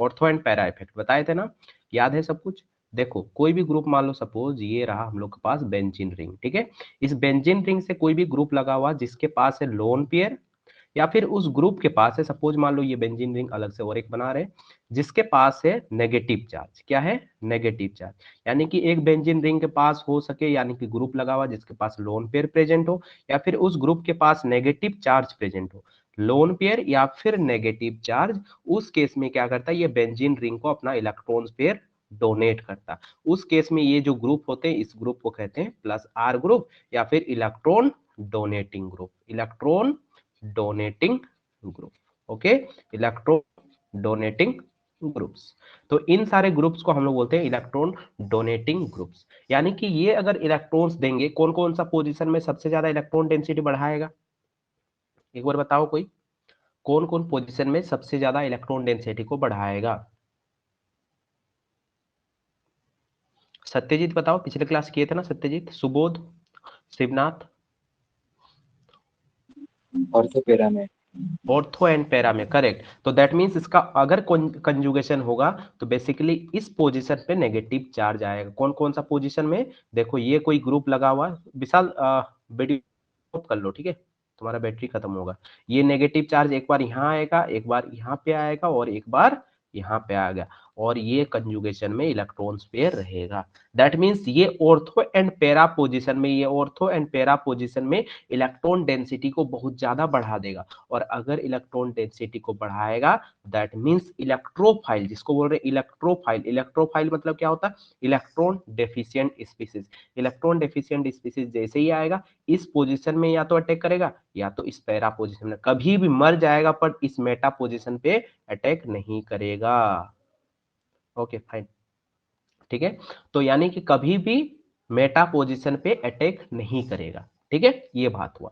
Ortho and para effect बताए थे ना, याद है सब कुछ। देखो कोई भी ग्रुप मान लो सपोज ये रहा हम लोग के पास बेंजीन रिंग, ठीक है। इस बेंजीन रिंग से कोई भी ग्रुप लगा हुआ जिसके पास है लोन पेयर, या फिर उस ग्रुप के पास है, सपोज मान लो ये बेंजीन रिंग अलग से और एक बना रहे जिसके पास है नेगेटिव चार्ज। क्या है? Negative charge. यानी कि एक बेंजीन रिंग के पास हो सके, यानी कि ग्रुप लगा हुआ जिसके पास लोन पेयर प्रेजेंट हो, या फिर उस ग्रुप के पास नेगेटिव चार्ज प्रेजेंट हो, लोन पेयर या फिर नेगेटिव चार्ज, उस केस में क्या करता है ये बेंजीन रिंग को अपना इलेक्ट्रॉन पेयर डोनेट करता। उस केस में ये जो ग्रुप होते हैं इस ग्रुप को कहते हैं प्लस आर ग्रुप, या फिर electron donating group, electron donating group. Okay, electron donating groups. तो इन सारे ग्रुप्स को हम लोग बोलते हैं इलेक्ट्रॉन डोनेटिंग ग्रुप्स। यानी कि ये अगर इलेक्ट्रॉन्स देंगे, कौन कौन सा पोजीशन में सबसे ज्यादा इलेक्ट्रॉन डेंसिटी बढ़ाएगा, एक बार बताओ कोई, कौन कौन पोजीशन में सबसे ज्यादा इलेक्ट्रॉन डेंसिटी को बढ़ाएगा? सत्यजीत बताओ, पिछले क्लास किए थे ना सत्यजीत, सुबोध, शिवनाथ। ऑर्थोपेरा में। ऑर्थो एंड पैरा में, करेक्ट। तो दैट मींस इसका अगर कंजुगेशन होगा तो बेसिकली इस पोजीशन पे नेगेटिव चार्ज आएगा। कौन कौन सा पोजीशन में? देखो ये कोई ग्रुप लगा हुआ है, विशाल वीडियो ऑफ कर लो, ठीक है, तुम्हारा बैटरी खत्म होगा। ये नेगेटिव चार्ज एक बार यहाँ आएगा, एक बार यहाँ पे आएगा और एक बार यहाँ पे आएगा, और ये कंजुगेशन में इलेक्ट्रॉन्स पेयर रहेगा। दैट मींस ये ऑर्थो एंड पैरा पोजीशन में, ये ऑर्थो एंड पैरा पोजीशन में इलेक्ट्रॉन डेंसिटी को बहुत ज्यादा बढ़ा देगा। और अगर इलेक्ट्रॉन डेंसिटी को बढ़ाएगा दैट मींस इलेक्ट्रोफाइल, जिसको बोल रहे हैं इलेक्ट्रोफाइल, इलेक्ट्रोफाइल मतलब क्या होता है? Electron deficient species. Electron deficient species जैसे ही आएगा इस पोजीशन में या तो अटैक करेगा या तो इस पैरा पोजीशन में, कभी भी मर जाएगा पर इस मेटा पोजीशन पे अटैक नहीं करेगा। ओके फाइन, ठीक है। तो यानी कि कभी भी मेटा पोजीशन पे अटैक नहीं करेगा, ठीक है, ये बात हुआ।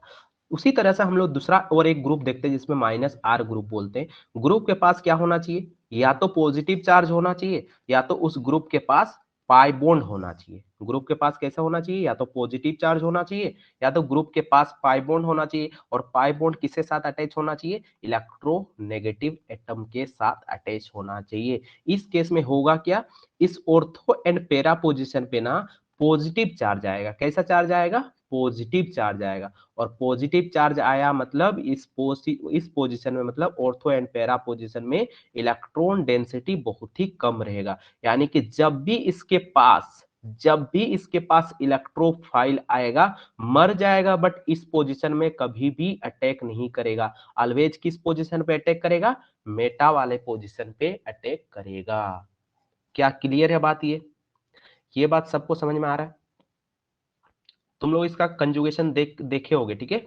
उसी तरह से हम लोग दूसरा और एक ग्रुप देखते हैं जिसमें माइनस आर ग्रुप बोलते हैं। ग्रुप के पास क्या होना चाहिए? या तो पॉजिटिव चार्ज होना चाहिए, या तो उस ग्रुप के पास पाई बॉन्ड होना चाहिए। ग्रुप के पास कैसा होना चाहिए? या तो पॉजिटिव चार्ज होना चाहिए, या तो ग्रुप के पास पाई बॉन्ड होना चाहिए। और पाई बॉन्ड किसके साथ अटैच होना चाहिए? इलेक्ट्रोनेगेटिव एटम के साथ अटैच होना चाहिए। इस केस में होगा क्या? इस ऑर्थो एंड पैरा पोजीशन पे ना पॉजिटिव चार्ज आएगा। कैसा चार्ज आएगा? पॉजिटिव चार्ज आएगा। और पॉजिटिव चार्ज आया मतलब इस पोजीशन में, मतलब ऑर्थो एंड पैरा पोजीशन में इलेक्ट्रॉन डेंसिटी बहुत ही कम रहेगा। यानी कि जब भी इसके पास इलेक्ट्रोफाइल आएगा मर जाएगा, बट इस पोजीशन में कभी भी अटैक नहीं करेगा। ऑलवेज किस पोजीशन पे अटैक करेगा? मेटा वाले पोजीशन पे अटैक करेगा। क्या क्लियर है बात? ये बात सबको समझ में आ रहा है? तुम लोग इसका कंजुगेशन देखे होगे, ठीक है।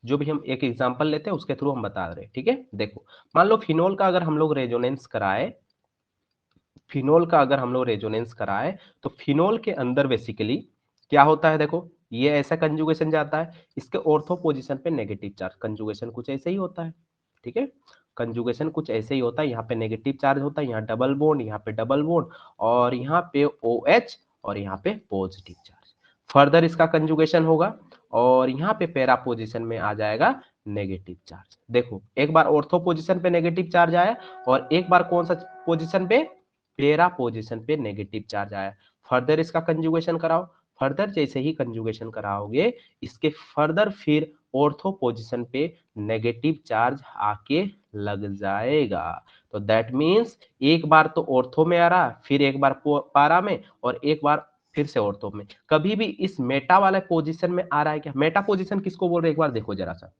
जो भी हम एक एग्जांपल लेते हैं उसके थ्रू हम बता रहे हैं, ठीक है। देखो मान लो फिनोल का अगर हम लोग रेजोनेंस कराए, फिनोल का अगर हम लोग रेजोनेंस कराए तो फिनोल के अंदर बेसिकली क्या होता है? देखो ये ऐसा कंजुगेशन जाता है, इसके ऑर्थो पोजीशन पे नेगेटिव चार्ज, कंजुगेशन कुछ ऐसे ही होता है, ठीक है। कंजुगेशन कुछ ऐसे ही होता है, यहाँ पे नेगेटिव चार्ज होता है, यहाँ डबल बॉन्ड, यहाँ पे डबल बॉन्ड, और यहाँ पे OH, और यहाँ पे पॉजिटिव चार्ज। फर्दर इसका कंजुगेशन होगा और यहाँ पे पैरा पोजीशन में आ जाएगा नेगेटिव चार्ज। देखो एक बार ऑर्थो पोजीशन पे नेगेटिव चार्ज आया और एक बार कौन सा पोजीशन पे? पैरा पोजीशन पे नेगेटिव चार्ज आया। फर्दर इसका कंजुगेशन कराओ, फर्दर जैसे ही कंजुगेशन कराओगे इसके फर्दर फिर ऑर्थो पोजीशन पे नेगेटिव चार्ज आके लग जाएगा। तो दैट मींस एक बार तो ऑर्थो में आ रहा, फिर एक बार पारा में, और एक बार फिर से ऑर्थो में। कभी भी इस मेटा वाले पोजीशन में आ रहा है क्या? मेटा पोजीशन किसको बोल रहे हैं एक बार देखो जरा सा,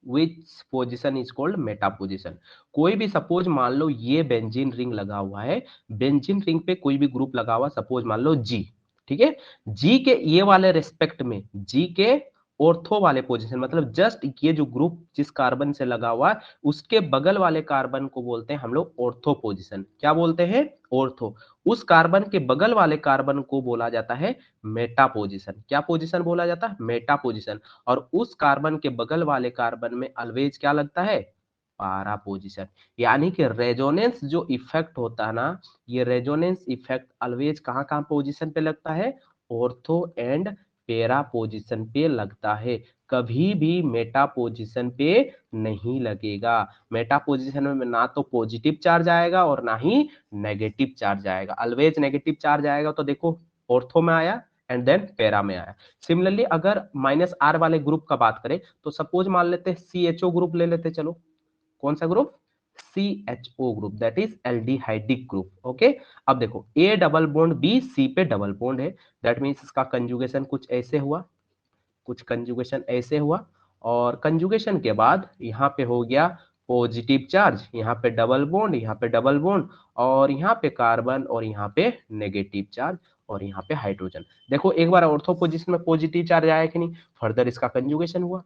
which position is called Meta position. कोई भी सपोज मान लो ये बेंजीन रिंग लगा हुआ है, बेंजीन रिंग पे कोई भी ग्रुप लगा हुआ, सपोज मान लो जी, ठीक है। जी के ये वाले रेस्पेक्ट में, जी के ऑर्थो वाले पोजीशन, मतलब जस्ट ये जो ग्रुप जिस कार्बन से लगा हुआ है उसके बगल वाले कार्बन को बोलते हैं हम लोग ऑर्थो पोजीशन। क्या बोलते हैं? ऑर्थो। उस कार्बन के बगल वाले कार्बन को बोला जाता है मेटा पोजीशन। क्या पोजीशन बोला जाता है? Meta position. और उस कार्बन के बगल वाले कार्बन में ऑलवेज क्या लगता है? पारा पोजीशन। यानी कि रेजोनेंस जो इफेक्ट होता है ना, ये रेजोनेंस इफेक्ट ऑलवेज कहाँ कहाँ पोजीशन पे लगता है? ऑर्थो एंड पैरा पोजीशन पे लगता है। कभी भी मेटा पोजीशन पे नहीं लगेगा। मेटा पोजीशन में ना तो पॉजिटिव चार्ज आएगा और ना ही नेगेटिव चार्ज आएगा। ऑलवेज नेगेटिव चार्ज आएगा तो देखो ऑर्थो में आया एंड देन पैरा में आया। सिमिलरली अगर -R वाले ग्रुप का बात करें तो सपोज मान लेते हैं CHO ग्रुप ले लेते, चलो कौन सा group, CHO group, that is aldehydic group. Okay, अब देखो A double bond B C पे डबल बॉन्ड है, दैट मीन्स इसका कंजुगेशन कुछ ऐसे हुआ, कुछ कंजुगेशन ऐसे हुआ, और कंजुगेशन के बाद यहाँ पे हो गया पॉजिटिव चार्ज, यहाँ पे डबल बॉन्ड, यहाँ पे डबल बॉन्ड, और यहाँ पे कार्बन, और यहाँ पे नेगेटिव चार्ज, और यहाँ पे हाइड्रोजन। देखो एक बार ऑर्थो पोजीशन में पॉजिटिव चार्ज आया कि नहीं, फर्दर इसका कंजुगेशन हुआ,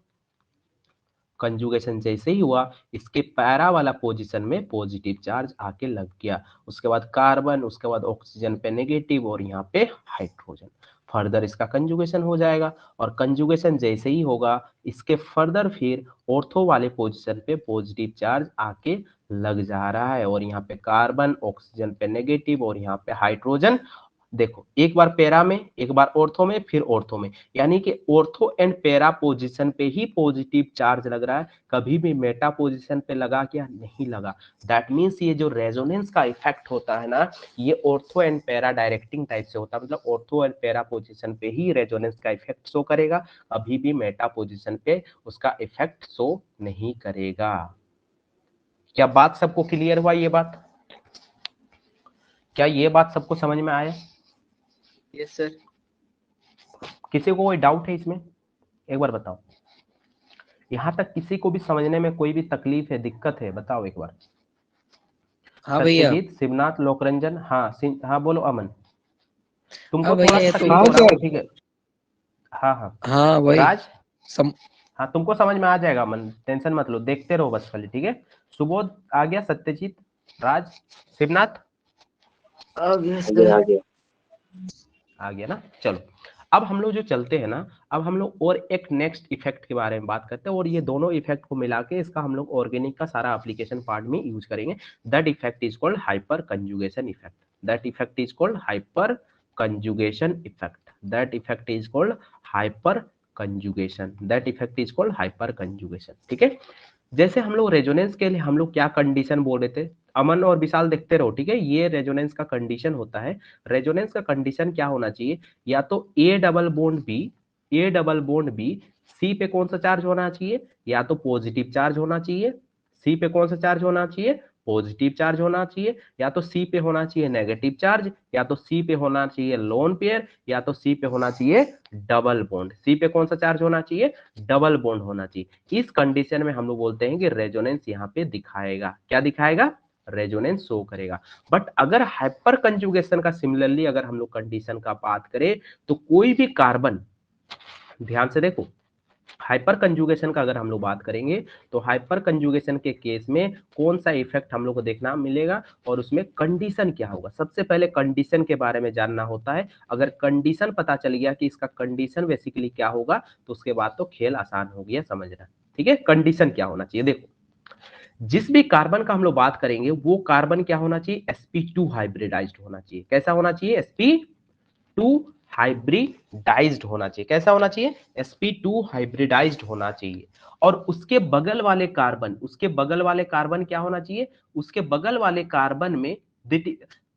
कंजुगेशन जैसे ही हुआ इसके पैरा वाला पोजीशन में पॉजिटिव चार्ज आके लग गया, उसके बाद कार्बन, उसके बाद ऑक्सीजन पे नेगेटिव, और यहाँ पे हाइड्रोजन। फर्दर इसका कंजुगेशन हो जाएगा, और कंजुगेशन जैसे ही होगा इसके फर्दर फिर ऑर्थो वाले पोजीशन पे पॉजिटिव चार्ज आके लग जा रहा है, और यहाँ पे कार्बन, ऑक्सीजन पे नेगेटिव, और यहाँ पे हाइड्रोजन। देखो एक बार पैरा में, एक बार ऑर्थो में, फिर ऑर्थो में, यानी कि ऑर्थो एंड पैरा पोजीशन पे ही पॉजिटिव चार्ज लग रहा है, कभी भी मेटा पोजीशन पे लगा क्या, नहीं लगा। दैट मींस ये जो रेजोनेंस का इफेक्ट होता है ना, ये ortho and para directing type से होता है, मतलब ऑर्थो एंड पैरा पोजीशन पे ही रेजोनेंस का इफेक्ट शो करेगा, कभी भी मेटा पोजीशन पे उसका इफेक्ट शो नहीं करेगा। क्या बात सबको क्लियर हुआ? ये बात, क्या ये बात सबको समझ में आया? Yes sir. किसी को कोई डाउट है इसमें, एक बार बताओ। यहाँ तक किसी को भी समझने में कोई भी तकलीफ है, दिक्कत है, बताओ एक बार। हाँ भैया। सत्यजीत, शिवनाथ, लोकरंजन, हाँ हाँ बोलो अमन। तुमको हाँ थोड़ा भैया ये सा तो तकलीफ हो रहा है, ठीक है। हाँ हाँ हाँ भाई राज, सम... हाँ तुमको समझ में आ जाएगा अमन, टेंशन मत लो, देखते रहो बस खाली, ठीक है। सुबोध आ गया, सत्यजीत, राज, शिवनाथ आ गया सर। आ गया ना, चलो। अब हम लोग जो चलते हैं ना, अब हम लोग और एक नेक्स्ट इफेक्ट के बारे में बात करते हैं, और ये दोनों इफेक्ट को मिला के इसका हम लोग ऑर्गेनिक का सारा एप्लीकेशन पार्ट में यूज करेंगे। That effect is called hyper conjugation effect, that effect is called hyper conjugation effect, that effect is called hyper conjugation, that effect is called hyper conjugation, ठीक है। जैसे हम लोग रेजोनेंस के लिए हम लोग क्या कंडीशन बोल रहे थे, अमन और विशाल देखते रहो, ठीक है। ये रेजोनेंस का कंडीशन होता है, रेजोनेंस का कंडीशन क्या होना चाहिए, या तो a double bond B C पे कौन सा चार्ज होना चाहिए, या तो पॉजिटिव चार्ज होना चाहिए, सी पे कौन सा चार्ज होना चाहिए, पॉजिटिव चार्ज होना चाहिए, या तो सी पे होना चाहिए नेगेटिव चार्ज, या तो सी पे होना चाहिए लोन पेयर, या तो सी पे होना चाहिए डबल बॉन्ड। सी पे कौन सा चार्ज होना चाहिए, डबल बॉन्ड होना चाहिए। इस कंडीशन में हम लोग बोलते हैं कि रेजोनेंस यहाँ पे दिखाएगा, क्या दिखाएगा, रेजोनेंस शो करेगा। बट अगर हाइपर कंजुगेशन का सिमिलरली अगर हम लोग कंडीशन का बात करें तो कोई भी कार्बन, ध्यान से देखो, हाइपर कंजुगेशन का अगर हम लोग बात करेंगे तो हाइपर कंजुगेशन के केस में कौन सा इफेक्ट हम लोग को देखना मिलेगा, और उसमें कंडीशन क्या होगा। सबसे पहले कंडीशन के बारे में जानना होता है, अगर कंडीशन पता चल गया कि इसका कंडीशन बेसिकली क्या होगा तो उसके बाद तो खेल आसान हो गया समझना, ठीक है। कंडीशन क्या होना चाहिए, देखो जिस भी कार्बन का हम लोग बात करेंगे वो कार्बन क्या होना चाहिए, sp2 हाइब्रिडाइज्ड होना चाहिए। कैसा होना चाहिए, sp2 हाइब्रिडाइज्ड होना चाहिए। कैसा होना चाहिए, sp2 हाइब्रिडाइज्ड होना चाहिए। और उसके बगल वाले कार्बन, उसके बगल वाले कार्बन क्या होना चाहिए, उसके बगल वाले कार्बन में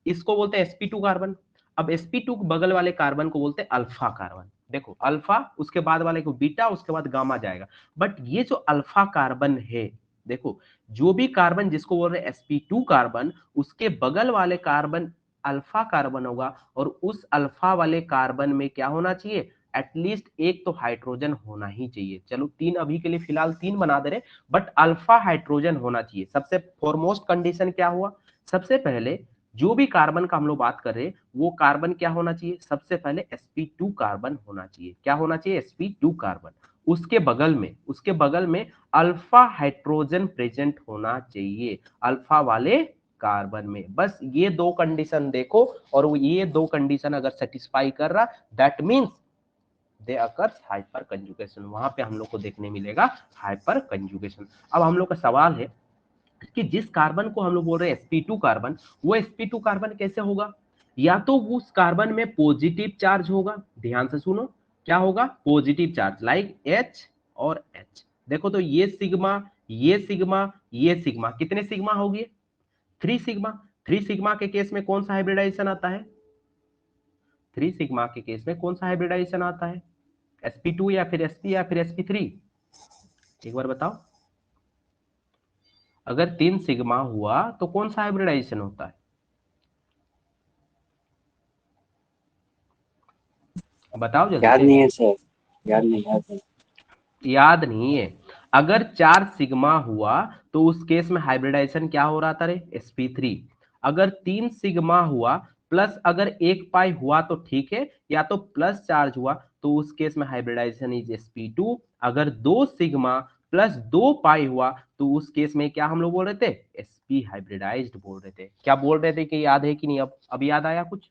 इसको बोलते हैं sp2 कार्बन। अब sp2 के बगल वाले कार्बन को बोलते हैं अल्फा कार्बन। देखो अल्फा, उसके बाद वाले को बीटा, उसके बाद गामा जाएगा। बट ये जो अल्फा कार्बन है, देखो जो भी कार्बन जिसको बोल रहे हैं sp2 कार्बन, उसके बगल वाले कार्बन अल्फा कार्बन होगा, और उस अल्फा वाले कार्बन में क्या होना चाहिए, एटलीस्ट एक तो हाइड्रोजन होना ही चाहिए। चलो तीन, अभी के लिए फिलहाल तीन बना दे रहे, बट अल्फा हाइड्रोजन होना चाहिए। सबसे फॉरमोस्ट कंडीशन क्या हुआ, सबसे पहले जो भी कार्बन का हम लोग बात कर रहे हैं वो कार्बन क्या होना चाहिए, सबसे पहले sp2 कार्बन होना चाहिए। क्या होना चाहिए, sp2 कार्बन। उसके बगल में अल्फा हाइड्रोजन प्रेजेंट होना चाहिए, अल्फा वाले कार्बन में। बस ये दो कंडीशन देखो, और वो ये दो कंडीशन अगर सेटिस्फाई कर रहा, that means they occurs hyper conjugation, वहां पे हम लोग को देखने मिलेगा हाइपर कंजुगेशन। अब हम लोग का सवाल है कि जिस कार्बन को हम लोग बोल रहे हैं sp2 कार्बन, वो sp2 कार्बन कैसे होगा, या तो उस कार्बन में पॉजिटिव चार्ज होगा, ध्यान से सुनो, क्या होगा, पॉजिटिव चार्ज लाइक H और H। देखो तो ये सिग्मा, ये सिग्मा, ये सिग्मा, कितने सिग्मा हो गए? 3 सिग्मा। 3 सिग्मा के केस में कौन सा हाइब्रिडाइजेशन आता है? 3 सिग्मा के केस में कौन सा हाइब्रिडाइजेशन आता है? sp2 या फिर sp या फिर sp3? एक बार बताओ। अगर 3 सिग्मा हुआ तो कौन सा हाइब्रिडाइजेशन होता है? बताओ जल्दी याद से। नहीं है सर, याद नहीं। याद नहीं है। अगर 4 सिग्मा हुआ तो उस केस में हाइब्रिडाइजेशन क्या हो रहा था रे? sp3। अगर 3 सिग्मा हुआ प्लस अगर 1 पाई हुआ तो ठीक है, या तो प्लस चार्ज हुआ तो उस केस में हाइब्रिडाइजेशन इज sp2। अगर 2 सिग्मा प्लस 2 पाई हुआ तो उस केस में क्या हम लोग बोल रहे थे? sp हाइब्रिडाइज्ड बोल रहे थे। क्या बोल रहे थे कि याद है कि नहीं? अब याद आया कुछ?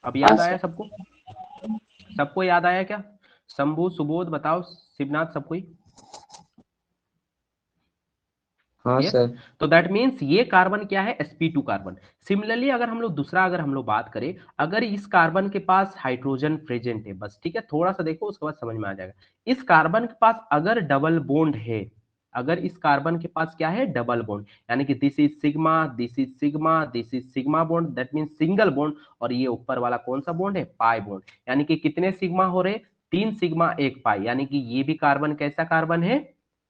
अब हाँ याद आया सर। सबको? सबको याद आया क्या? शंभू, सुबोध बताओ, शिवनाथ, सब कोई? हाँ यस। सर। तो दैट मीन्स ये कार्बन क्या है? sp2 carbon. सिमिलरली अगर हम लोग दूसरा अगर हम लोग बात करें, अगर इस कार्बन के पास हाइड्रोजन प्रेजेंट है, बस ठीक है, थोड़ा सा देखो उसके बाद समझ में आ जाएगा। इस कार्बन के पास अगर डबल बॉन्ड है, अगर इस कार्बन के पास क्या है? डबल बॉन्ड, यानी कि this is sigma, this is sigma, this is sigma bond, that means single bond. और ये ऊपर वाला कौन सा बॉन्ड है? Pi bond. यानी कि कितने सिग्मा हो रहे? 3 सिग्मा 1 पाई, यानी कि ये भी कार्बन कैसा कार्बन है?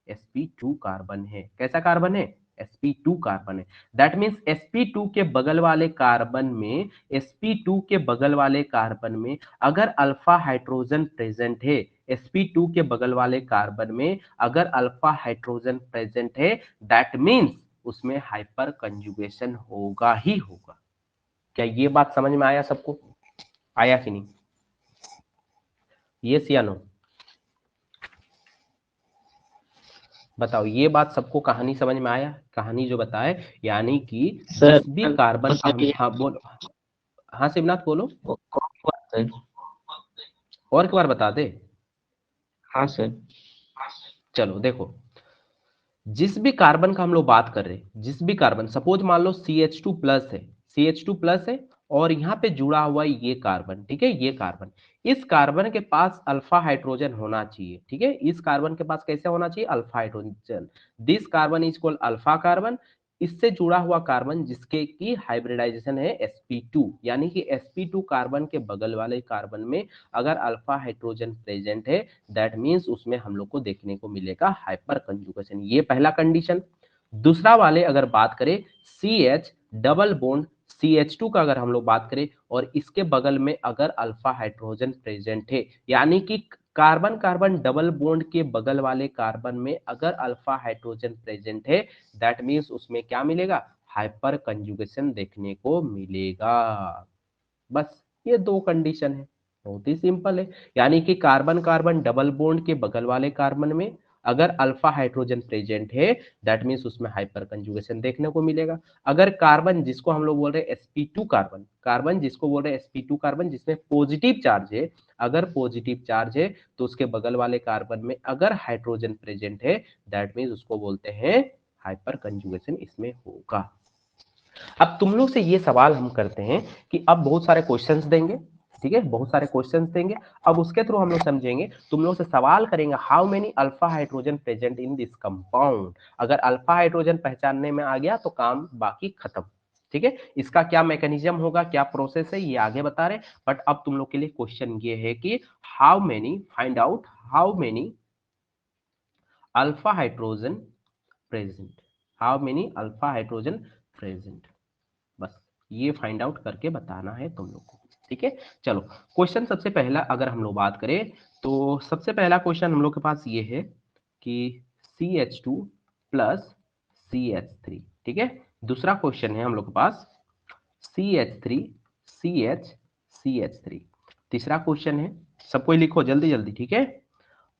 sp2 कार्बन है। कैसा कार्बन है? sp2 कार्बन है। दैट मीन्स sp2 के बगल वाले कार्बन में, sp2 के बगल वाले कार्बन में अगर अल्फा हाइड्रोजन प्रेजेंट है, sp2 के बगल वाले कार्बन में अगर अल्फा हाइड्रोजन प्रेजेंट है, दैट मीन्स उसमें हाइपर कंजुगेशन होगा ही होगा। क्या ये बात समझ में आया सबको? आया कि नहीं? यस या नो? बताओ, ये बात सबको कहानी समझ में आया? कहानी जो बताए, यानी कि सर जिस भी कार्बन का हम, हाँ बोलो, हाँ शिवनाथ बोलो, सर। और एक बार बता दे। हाँ सर। चलो देखो, जिस भी कार्बन का हम लोग बात कर रहे हैं, जिस भी कार्बन, सपोज मान लो CH2 प्लस है, CH2 प्लस है, और यहाँ पे जुड़ा हुआ है ये कार्बन, ठीक है, ये कार्बन, इस कार्बन के पास अल्फा हाइड्रोजन होना चाहिए, ठीक है, इस कार्बन के पास कैसे होना चाहिए? Alpha hydrogen. This carbon is called alpha carbon. इससे जुड़ा हुआ कार्बन जिसके की हाइब्रिडाइजेशन है sp2, यानी कि sp2 कार्बन के बगल वाले कार्बन में अगर अल्फा हाइड्रोजन प्रेजेंट है, दैट मीन्स उसमें हम लोग को देखने को मिलेगा हाइपर कंजुगेशन। ये पहला कंडीशन। दूसरा वाले अगर बात करें, CH डबल बॉन्ड CH2 का अगर हम लोग बात करें और इसके बगल में अगर अल्फा हाइड्रोजन प्रेजेंट है, यानी कि कार्बन कार्बन डबल बॉन्ड के बगल वाले कार्बन में अगर अल्फा हाइड्रोजन प्रेजेंट है, दैट मीन्स उसमें क्या मिलेगा? हाइपर कंजुगेशन देखने को मिलेगा। बस ये दो कंडीशन है, बहुत ही सिंपल है। यानी कि कार्बन कार्बन डबल बॉन्ड के बगल वाले कार्बन में अगर अल्फा हाइड्रोजन प्रेजेंट है, दैट मीन्स उसमें हाइपर कंजुगेशन देखने को मिलेगा। अगर कार्बन जिसको हम लोग बोल रहे हैं sp2 कार्बन, कार्बन जिसको बोल रहे हैं sp2 कार्बन जिसमें पॉजिटिव चार्ज है, अगर पॉजिटिव चार्ज है तो उसके बगल वाले कार्बन में अगर हाइड्रोजन प्रेजेंट है, दैट मीन्स उसको बोलते हैं हाइपर कंजुगेशन इसमें होगा। अब तुम लोग से ये सवाल हम करते हैं कि अब बहुत सारे क्वेश्चंस देंगे, ठीक है, बहुत सारे क्वेश्चंस देंगे। अब उसके थ्रू हम लोग समझेंगे, तुम लोग से सवाल करेंगे how many alpha hydrogen present in this compound. अगर अल्फा हाइड्रोजन पहचानने में आ गया तो काम बाकी खत्म, ठीक है। इसका क्या मैकेनिज्म होगा, क्या प्रोसेस है, ये आगे बता रहे। बट अब तुम लोग के लिए क्वेश्चन ये है कि how many, find out how many alpha hydrogen present, how many alpha hydrogen present, बस ये फाइंड आउट करके बताना है तुम लोग को, ठीक है। चलो, क्वेश्चन सबसे पहला अगर हम लोग बात करें तो सबसे पहला क्वेश्चन हम लोग के पास ये है कि CH2 प्लस CH3, ठीक है। दूसरा क्वेश्चन है हम लोग के पास CH3 CH CH3। तीसरा क्वेश्चन है, सब कोई लिखो जल्दी जल्दी, ठीक है।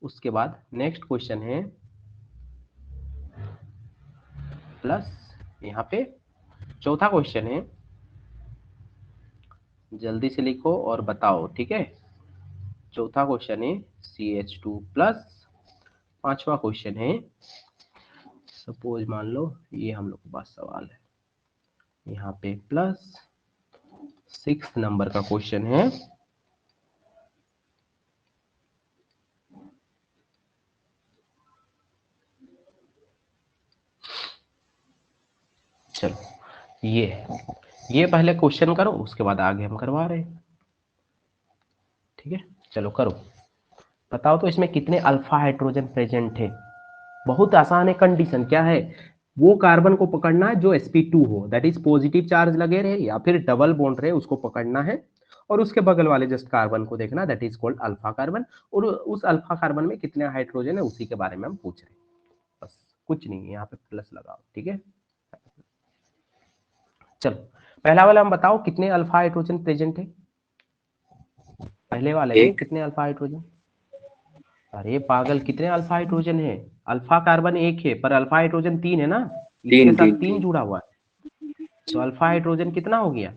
उसके बाद नेक्स्ट क्वेश्चन है प्लस, यहाँ पे चौथा क्वेश्चन है, जल्दी से लिखो और बताओ, ठीक है। चौथा क्वेश्चन है CH2 प्लस। पांचवा क्वेश्चन है, सपोज मान लो ये हम लोग के पास सवाल है यहाँ पे प्लस। 6 नंबर का क्वेश्चन है चलो ये पहले क्वेश्चन करो, उसके बाद आगे हम करवा रहे हैं। ठीक है, चलो करो। बताओ तो इसमें कितने अल्फा हाइड्रोजन प्रेजेंट है। बहुत आसान है। कंडीशन क्या है, वो कार्बन को पकड़ना है जो sp2 हो, दैट इज पॉजिटिव चार्ज लगे रहे या फिर डबल बॉन्ड रहे, उसको पकड़ना है। और उसके बगल वाले जस्ट कार्बन को देखना, that is called alpha carbon. और उस अल्फा कार्बन में कितने हाइड्रोजन है उसी के बारे में हम पूछ रहे हैं, बस कुछ नहीं है। यहाँ पे प्लस लगाओ, ठीक है। चलो पहला वाला हम बताओ कितने अल्फा हाइड्रोजन प्रेजेंट है। पहले वाले में एक। कितने अल्फा हाइड्रोजन। अरे पागल, कितने अल्फा हाइड्रोजन है। अल्फा कार्बन एक है पर अल्फा हाइड्रोजन तीन है ना, इसके तीन साथ तीन तीन तीन। जुड़ा हुआ है। तो अल्फा हाइड्रोजन कितना हो गया,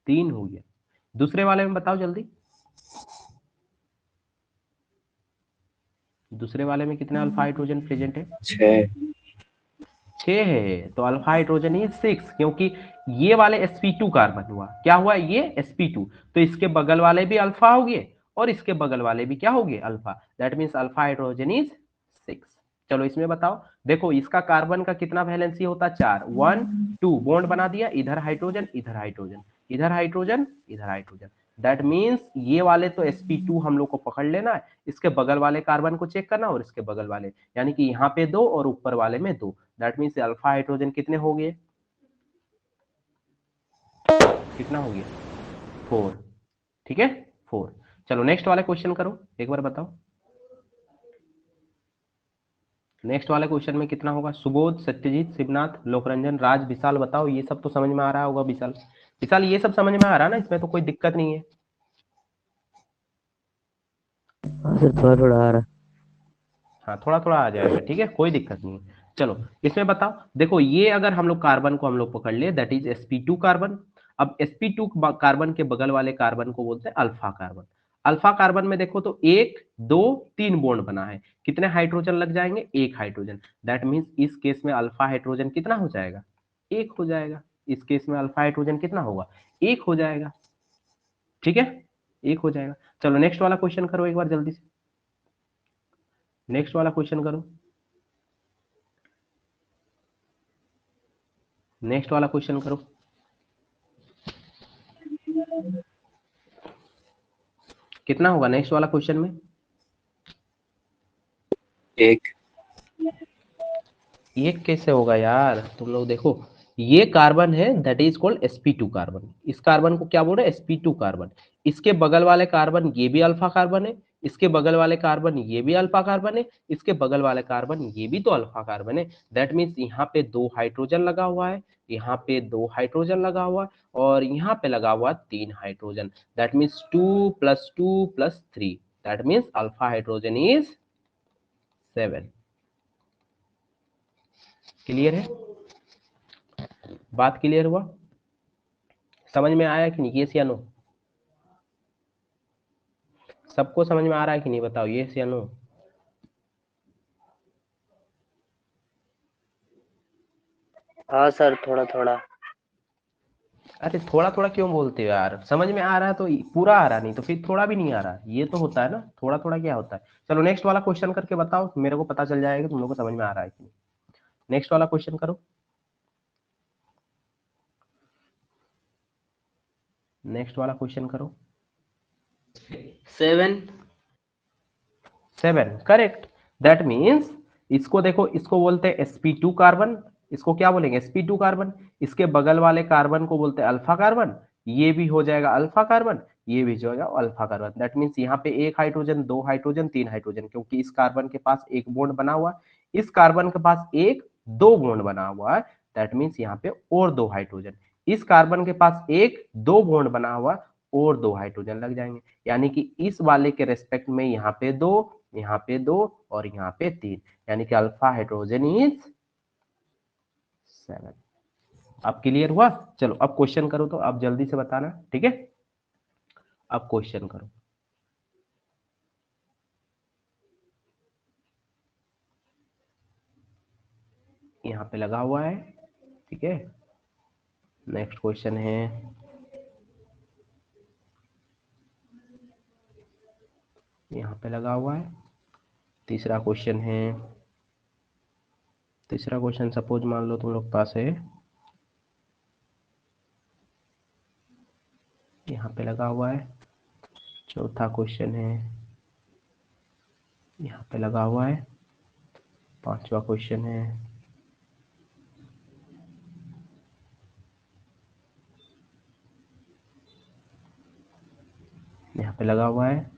तीन हो गया। दूसरे वाले में बताओ जल्दी, दूसरे वाले में कितने अल्फा हाइड्रोजन प्रेजेंट है। छः। 6 है, तो अल्फा हाइड्रोजन ये 6, क्योंकि ये वाले sp2 कार्बन हुआ, क्या हुआ ये sp2, तो इसके बगल वाले भी अल्फा हो गए और इसके बगल वाले भी क्या हो गए alpha, that means alpha hydrogen is 6। चलो इसमें बताओ, देखो इसका कार्बन का कितना वैलेंसी होता, 4, 1 2 बॉन्ड बना दिया, इधर हाइड्रोजन इधर हाइड्रोजन इधर हाइड्रोजन इधर हाइड्रोजन, दैट मीन्स ये वाले तो sp2 हम लोग को पकड़ लेना है, इसके बगल वाले कार्बन को चेक करना और इसके बगल वाले, यानी कि यहाँ पे 2 और ऊपर वाले में 2, दैट मीन्स अल्फा हाइड्रोजन कितने हो गए, कितना हो गया 4। ठीक है 4। चलो नेक्स्ट वाला क्वेश्चन करो, एक बार बताओ नेक्स्ट वाले क्वेश्चन में कितना होगा। सुबोध, सत्यजीत, शिवनाथ, लोकरंजन, राज, विशाल, बताओ। ये सब तो समझ में आ रहा होगा। विशाल, विशाल ये सब समझ में आ रहा है ना, इसमें तो कोई दिक्कत नहीं है। हाँ सर, थोड़ा थोड़ा आ रहा। हाँ थोड़ा थोड़ा आ जाएगा, ठीक है, कोई दिक्कत नहीं है। चलो इसमें बताओ, देखो ये अगर हम लोग कार्बन को हम लोग पकड़ ले, दैट इज sp2 कार्बन। अब sp2 कार्बन के बगल वाले कार्बन को बोलते हैं अल्फा कार्बन। अल्फा कार्बन में देखो तो 1 2 3 बॉन्ड बना है, कितने हाइड्रोजन लग जाएंगे, एक हाइड्रोजन। दैट मीन्स इस केस में अल्फा हाइड्रोजन कितना हो जाएगा, एक हो जाएगा। इस केस में अल्फा हाइड्रोजन कितना होगा, एक हो जाएगा। ठीक है, एक हो जाएगा। चलो नेक्स्ट वाला क्वेश्चन करो एक बार जल्दी से, नेक्स्ट वाला क्वेश्चन करो, नेक्स्ट वाला क्वेश्चन करो। कितना होगा नेक्स्ट वाला क्वेश्चन में, एक। एक कैसे होगा यार, तुम लोग देखो, ये कार्बन है that is called sp2 carbon, इस कार्बन को क्या बोल रहे हैं sp2 कार्बन। इसके बगल वाले कार्बन ये भी अल्फा कार्बन है, इसके बगल वाले कार्बन ये भी अल्फा कार्बन है, इसके बगल वाले कार्बन ये भी तो अल्फा कार्बन है। दैट मीन्स यहाँ पे 2 हाइड्रोजन लगा हुआ है, यहाँ पे 2 हाइड्रोजन लगा हुआ है और यहाँ पे लगा हुआ 3 hydrogen, that means 2 + 2 + 3, that means alpha hydrogen is 7। Clear है, बात क्लियर हुआ, समझ में आया कि नहीं, यस या नो। सबको समझ में आ रहा है कि नहीं, बताओ यस या नो। हाँ सर, थोड़ा थोड़ा। अरे थोड़ा थोड़ा क्यों बोलते हो यार, समझ में आ रहा है तो पूरा आ रहा, नहीं तो फिर थोड़ा भी नहीं आ रहा, ये तो होता है ना, थोड़ा थोड़ा क्या होता है। चलो नेक्स्ट वाला क्वेश्चन करके बताओ, मेरे को पता चल जाएगा तुम लोग को समझ में आ रहा है कि नहीं। नेक्स्ट वाला क्वेश्चन करो, नेक्स्ट वाला क्वेश्चन करो। 7। 7 करेक्ट। दैट मीन्स इसको देखो, इसको बोलते हैं sp2 कार्बन, इसको क्या बोलेंगे sp2 कार्बन। इसके बगल वाले कार्बन को बोलते हैं अल्फा कार्बन, ये भी हो जाएगा अल्फा कार्बन, ये भी जो है अल्फा कार्बन। दैट मीन्स यहाँ पे एक हाइड्रोजन, दो हाइड्रोजन, तीन हाइड्रोजन, क्योंकि इस कार्बन के पास एक बॉन्ड बना हुआ है, इस कार्बन के पास एक दो बॉन्ड बना हुआ है, दैट मीन्स यहाँ पे और दो हाइड्रोजन, इस कार्बन के पास एक दो बॉन्ड बना हुआ और दो हाइड्रोजन लग जाएंगे, यानी कि इस वाले के रेस्पेक्ट में यहाँ पे दो, यहाँ पे दो और यहाँ पे तीन, यानी कि अल्फा हाइड्रोजन इज 7। अब क्लियर हुआ। चलो अब क्वेश्चन करो, तो अब जल्दी से बताना, ठीक है। अब क्वेश्चन करो, यहाँ पे लगा हुआ है, ठीक है। नेक्स्ट क्वेश्चन है, यहाँ पे लगा हुआ है। तीसरा क्वेश्चन है, तीसरा क्वेश्चन सपोज मान लो तुम लोग पास है, यहाँ पे लगा हुआ है। चौथा क्वेश्चन है, यहाँ पे लगा हुआ है। पांचवा क्वेश्चन है, यहाँ पे लगा हुआ है,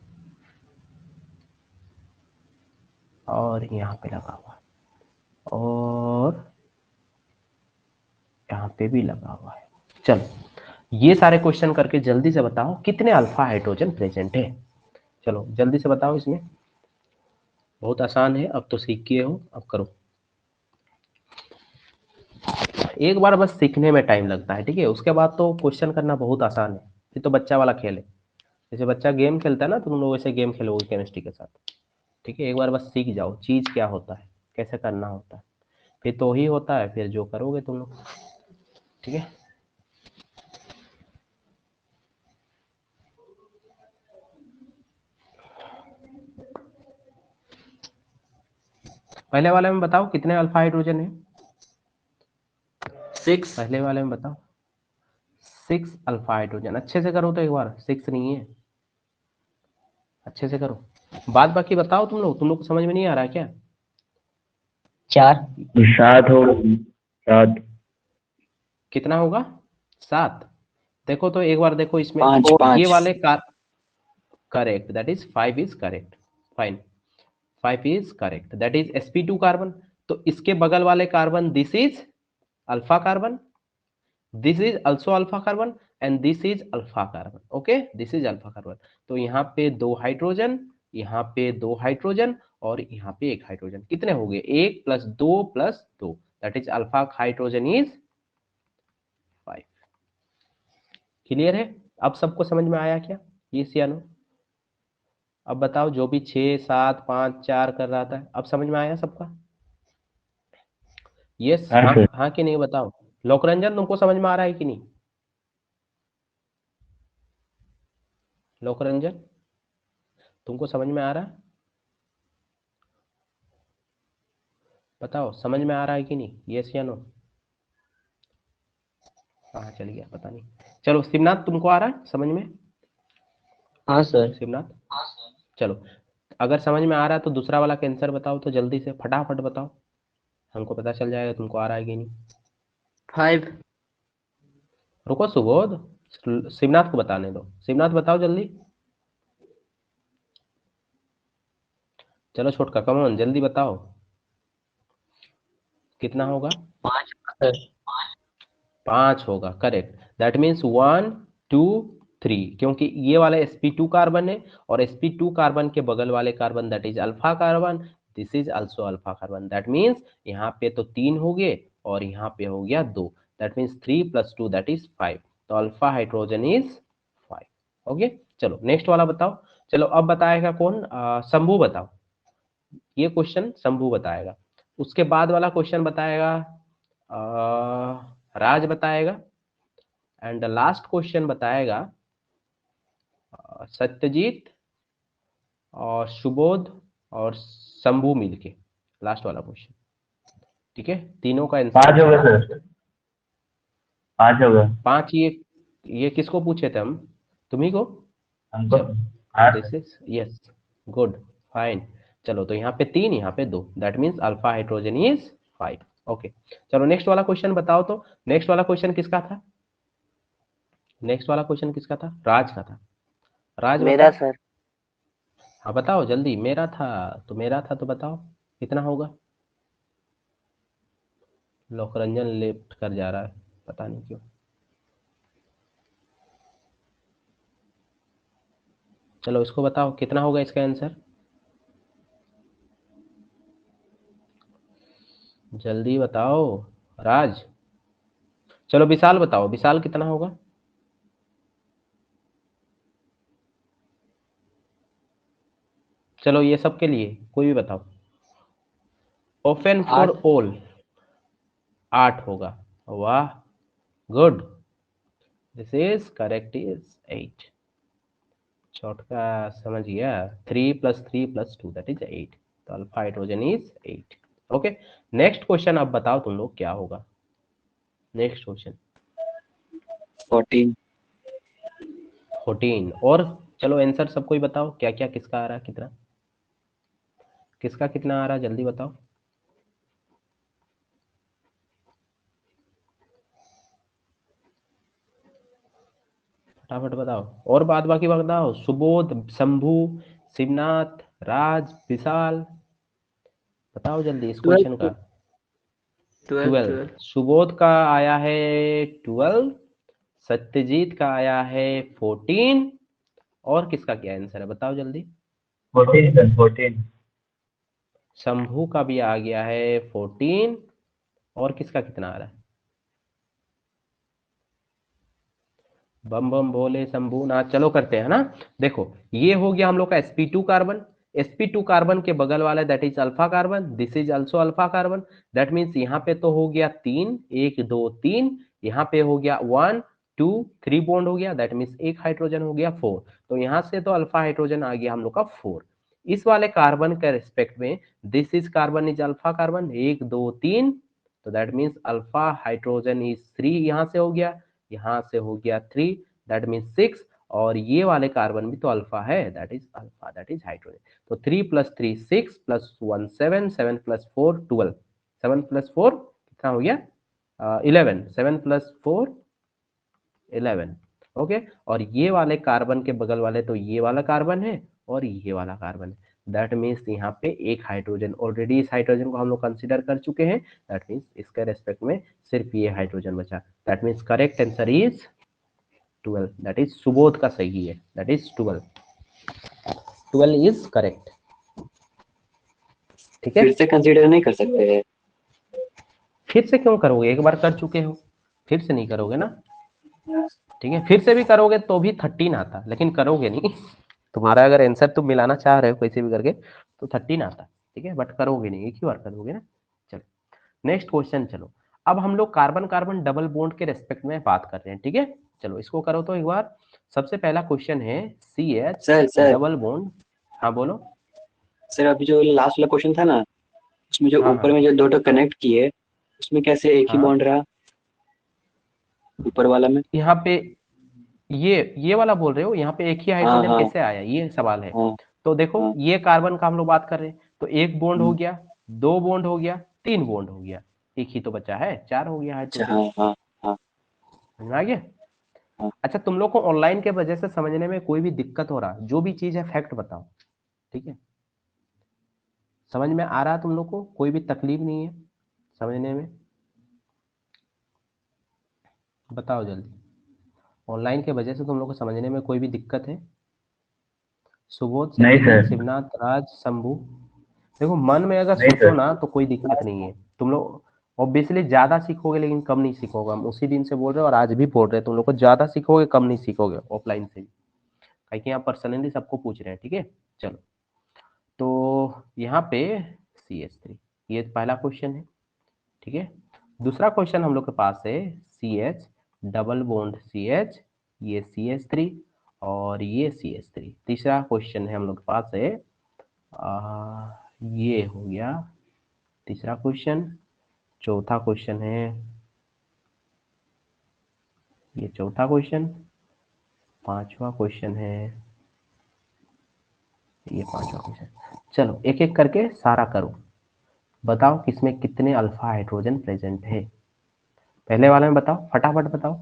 और यहाँ पे लगा हुआ है, और यहाँ पे भी लगा हुआ है। चलो ये सारे क्वेश्चन करके जल्दी से बताओ कितने अल्फा हाइड्रोजन प्रेजेंट है। चलो जल्दी से बताओ, इसमें बहुत आसान है, अब तो सीख गए हो, अब करो। एक बार बस सीखने में टाइम लगता है, ठीक है, उसके बाद तो क्वेश्चन करना बहुत आसान है। ये तो बच्चा वाला खेल है, जैसे बच्चा गेम खेलता है ना, तुम लोग वैसे गेम खेलोगे केमिस्ट्री के साथ। ठीक है, एक बार बस सीख जाओ चीज क्या होता है, कैसे करना होता है, फिर तो ही होता है, फिर जो करोगे तुम लोग। ठीक है, पहले वाले में बताओ कितने अल्फा हाइड्रोजन है। 6। पहले वाले में बताओ 6 अल्फा हाइड्रोजन। अच्छे से करो तो एक बार, 6 नहीं है, अच्छे से करो। बात बाकी बताओ, तुम लोग को समझ में नहीं आ रहा है क्या? 4। 7 हो 7। कितना होगा? 7। देखो तो एक बार देखो इसमें, 5 ये 5। वाले car correct, that is 5 is correct, fine, 5 is correct, that is sp2 carbon. तो इसके बगल वाले carbon, this is alpha carbon, this is also alpha carbon, and this is alpha carbon. Okay, this is alpha carbon. तो यहाँ पे 2 hydrogen, यहाँ पे 2 hydrogen, और यहाँ पे 1 हाइड्रोजन। कितने हो गए? 1 + 2 + 2, that is alpha hydrogen is 5। Clear है? अब सबको समझ में आया क्या ये सियानो? अब बताओ, जो भी 6 7 5 4 कर रहा था, अब समझ में आया सबका? यस, हाँ हाँ सर। हाँ कि नहीं बताओ। लोकरंजन तुमको समझ में आ रहा है कि नहीं? लोकरंजन तुमको समझ में आ रहा है? बताओ, समझ में आ रहा है कि नहीं? यस या नो? हाँ चल गया, पता नहीं। चलो शिवनाथ, तुमको आ रहा है समझ में? हाँ सर। शिवनाथ, चलो, अगर समझ में आ रहा है तो दूसरा वाला कैंसर बताओ, तो जल्दी से फटाफट बताओ, हमको पता चल जाएगा तुमको आ रहा है कि नहीं। 5। रुको सुबोध, शिवनाथ को बताने दो। शिवनाथ बताओ जल्दी। चलो छोटका, कम ऑन, जल्दी बताओ कितना होगा? 5 सर। 5 होगा, करेक्ट। दैट मीन्स 1 2 3, क्योंकि ये वाला sp2 कार्बन है, और sp2 कार्बन के बगल वाले carbon that is alpha carbon, this is also alpha carbon. That means यहाँ पे तो 3 हो गए, और यहाँ पे हो गया 2, दैट मीन्स 3 + 2 दैट इज 5। तो अल्फा हाइड्रोजन इज 5। ओके, चलो नेक्स्ट वाला बताओ। चलो अब बताएगा कौन? शंभू बताओ। ये क्वेश्चन शंभू बताएगा। उसके बाद वाला क्वेश्चन बताएगा राज बताएगा, एंड लास्ट क्वेश्चन बताएगा सत्यजीत और सुबोध और शंभू मिलके, लास्ट वाला क्वेश्चन। ठीक है, तीनों का आंसर 5 होगा बताओ। सर। 5 होगा 5? ये किसको पूछे थे हम? तुम्ही को? हमको। चलो, हाँ this sir. Is yes, good, fine. चलो, तो यहाँ पे 3, यहाँ पे 2, that means alpha hydrogen is 5। Okay, चलो नेक्स्ट वाला क्वेश्चन बताओ। तो नेक्स्ट वाला क्वेश्चन किसका था? नेक्स्ट वाला क्वेश्चन किसका था? राज का था। राज मेरा बताओ। सर। हाँ बताओ जल्दी। मेरा था, तो मेरा था, तो बताओ कितना होगा? लोकरंजन लेफ्ट कर जा रहा है, पता नहीं क्यों। चलो इसको बताओ कितना होगा इसका आंसर, जल्दी बताओ राज। चलो विशाल बताओ, विशाल कितना होगा? चलो ये सब के लिए कोई भी बताओ। Open for 8। ऑल, 8 होगा। वाह, good, this is correct is 8। छोटका समझ गया, 3 + 3 + 2 दैट इज 8। तो alpha hydrogen is 8। Okay, next question अब बताओ तुम लोग क्या होगा। Next question 14। 14। और चलो आंसर सब कोई बताओ, क्या क्या किसका आ रहा है, कितना किसका कितना आ रहा है, जल्दी बताओ। फटाफट बताओ, और बाद बाकी बताओ। सुबोध, शंभू, शिवनाथ, राज, विशाल, बताओ जल्दी इस क्वेश्चन का। 12। सुबोध का आया है 12, सत्यजीत का आया है 14, और किसका क्या आंसर है बताओ जल्दी। 14 सर, 14। शंभू का भी आ गया है 14, और किसका कितना आ रहा है। बम बम बोले शंभू ना। चलो करते हैं ना। देखो ये हो गया हम लोग का sp2 कार्बन। sp2 कार्बन के बगल वाला that is alpha carbon, this is also alpha carbon. That means यहाँ पे तो हो गया 3, 1 2 3, यहाँ पे हो गया 1 2 3 बॉन्ड हो गया, दैट मीन्स एक हाइड्रोजन हो गया 4। तो यहाँ से तो अल्फा हाइड्रोजन आ गया हम लोग का 4। इस वाले कार्बन के रिस्पेक्ट में this is carbon is alpha carbon, 1 2 3, तो that means alpha hydrogen is 3, यहाँ से हो गया, यहाँ से हो गया 3, दैट मीन्स 6। और ये वाले कार्बन भी तो अल्फा है, that is alpha, that is hydrogen. तो 3 + 3 6 + 1 7, 7 + 4 12, 7 + 4 कितना हो गया 11, 7 + 4 11। ओके, और ये वाले कार्बन के बगल वाले तो ये वाला कार्बन है और ये वाला कार्बन है, दैट मीन्स यहाँ पे एक हाइड्रोजन, ऑलरेडी इस हाइड्रोजन को हम लोग कंसिडर कर चुके हैं, दैट मीन्स इसके रेस्पेक्ट में सिर्फ ये हाइड्रोजन बचा, that means correct answer is 12, that is Subodh का सही है, दैट इज 12, 12 इज करेक्ट। ठीक है, फिर से कंसीडर नहीं कर सकते हैं? फिर से क्यों करोगे, एक बार कर चुके हो, फिर से नहीं करोगे ना। ठीक है, फिर से भी करोगे तो भी 13 आता, लेकिन करोगे नहीं। तुम्हारा अगर आंसर तुम मिलाना चाह रहे हो कैसे भी करके तो 13 आता, ठीक है, बट करोगे नहीं, एक ही बार करोगे ना। चलो नेक्स्ट क्वेश्चन। चलो अब हम लोग कार्बन कार्बन डबल बॉन्ड के रेस्पेक्ट में बात कर रहे हैं, ठीक है। चलो इसको करो तो एक बार। सबसे पहला क्वेश्चन है CH सर डबल बॉन्ड। हाँ बोलो। सर, अभी जो लास्ट वाला क्वेश्चन था ना, उसमें जो हाँ ऊपर हाँ में जो दो कनेक्ट किए, उसमें कैसे एक ही हाँ, बॉन्ड रहा ऊपर वाला में? यहाँ पे ये वाला बोल रहे हो, यहाँ पे एक ही हाँ हाइड्रोजन हाँ कैसे आया, ये सवाल है। हाँ तो देखो हाँ। ये कार्बन का हम लोग बात कर रहे हैं, तो एक बॉन्ड हो हम्म, गया, 2 बॉन्ड हो गया, 3 बॉन्ड हो गया, एक ही तो बचा है, 4 हो गया अच्छा, हाइड्रोजन। हाँ हाँ हाँ समझ में आ गया। हाँ। अच्छा तुम लोग को ऑनलाइन के वजह से समझने में कोई भी दिक्कत हो रहा, जो भी चीज है फैक्ट बताओ, ठीक है। समझ में आ रहा तुम लोग को, कोई भी तकलीफ नहीं है समझने में, बताओ जल्दी। ऑनलाइन के वजह से तुम लोग को समझने में कोई भी दिक्कत है। सुबोध, नहीं सत्यजीत, सर। शिवनाथ, राज, शंभू। देखो मन में अगर नहीं सोचो सर। ना तो कोई दिक्कत नहीं है, तुम लोग ऑब्वियसली ज्यादा सीखोगे लेकिन कम नहीं सीखोगे, हम उसी दिन से बोल रहे हैं और आज भी बोल रहे हैं, तुम लोग को ज्यादा सीखोगे कम नहीं सीखोगे ऑफलाइन से भी, कहीं यहाँ पर्सनली सबको पूछ रहे हैं, ठीक है। चलो तो यहाँ पे CH3, ये पहला क्वेश्चन है, ठीक है। दूसरा क्वेश्चन हम लोग के पास है CH डबल बॉन्ड CH, ये CH3 और ये CH3। तीसरा क्वेश्चन है हम लोग के पास है ये हो गया तीसरा क्वेश्चन। चौथा क्वेश्चन है, ये चौथा क्वेश्चन। पांचवा क्वेश्चन है, ये पांचवा क्वेश्चन। चलो एक एक करके सारा करो, बताओ किसमें कितने अल्फा हाइड्रोजन प्रेजेंट है। पहले वाले में बताओ, फटाफट बताओ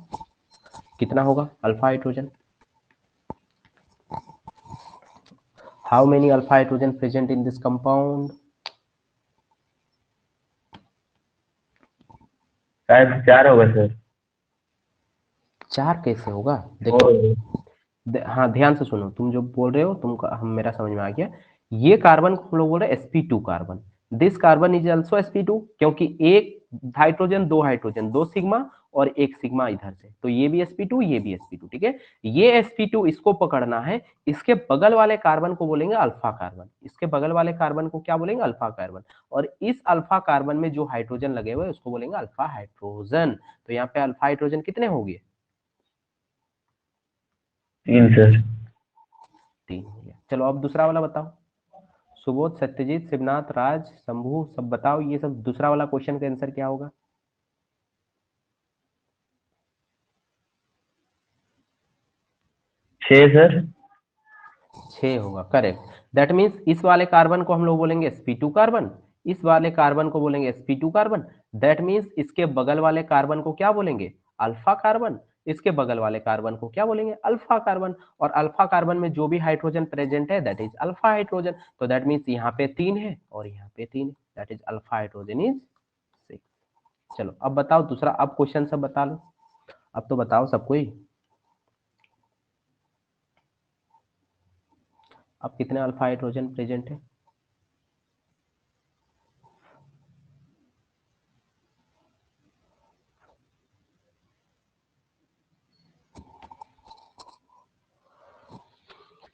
कितना होगा alpha hydrogen. How many alpha hydrogen present in this compound. शायद 4 होगा सर। 4 कैसे होगा, देखो और हाँ ध्यान से सुनो, तुम जो बोल रहे हो तुमको हम मेरा समझ में आ गया। ये कार्बन को हम लोग बोल रहे हैं sp2 carbon, this carbon is also sp2, क्योंकि एक हाइड्रोजन, 2 हाइड्रोजन, 2 सिग्मा और 1 सिग्मा इधर से, तो ये भी sp2 ये भी sp2, ठीक है। ये sp2 इसको पकड़ना है, इसके बगल वाले कार्बन को बोलेंगे अल्फा कार्बन, इसके बगल वाले कार्बन को क्या बोलेंगे अल्फा कार्बन, और इस अल्फा कार्बन में जो हाइड्रोजन लगे हुए उसको बोलेंगे अल्फा हाइड्रोजन। तो यहाँ पे अल्फा हाइड्रोजन कितने हो गए 3 सर। 3 हो गया। चलो अब दूसरा वाला बताओ। सुबोध, सत्यजीत, शिवनाथ, राज, शंभू, सब बताओ ये सब दूसरा वाला क्वेश्चन का आंसर क्या होगा। छः सर। 6 होगा, करेक्ट। दैट मीन्स इस वाले कार्बन को हम लोग बोलेंगे sp2 कार्बन, इस वाले कार्बन को बोलेंगे sp2 कार्बन। दैट मीन्स इसके बगल वाले कार्बन को क्या बोलेंगे, अल्फा कार्बन, इसके बगल वाले कार्बन को क्या बोलेंगे, अल्फा कार्बन। और अल्फा कार्बन में जो भी हाइड्रोजन प्रेजेंट है दैट इज अल्फा हाइड्रोजन। तो दैट मीन्स यहाँ पे 3 है और यहाँ पे 3 है, that is alpha hydrogen is 6। चलो अब बताओ दूसरा, अब क्वेश्चन सब बता लो, अब तो बताओ सबको ही, अब कितने अल्फा हाइड्रोजन प्रेजेंट है।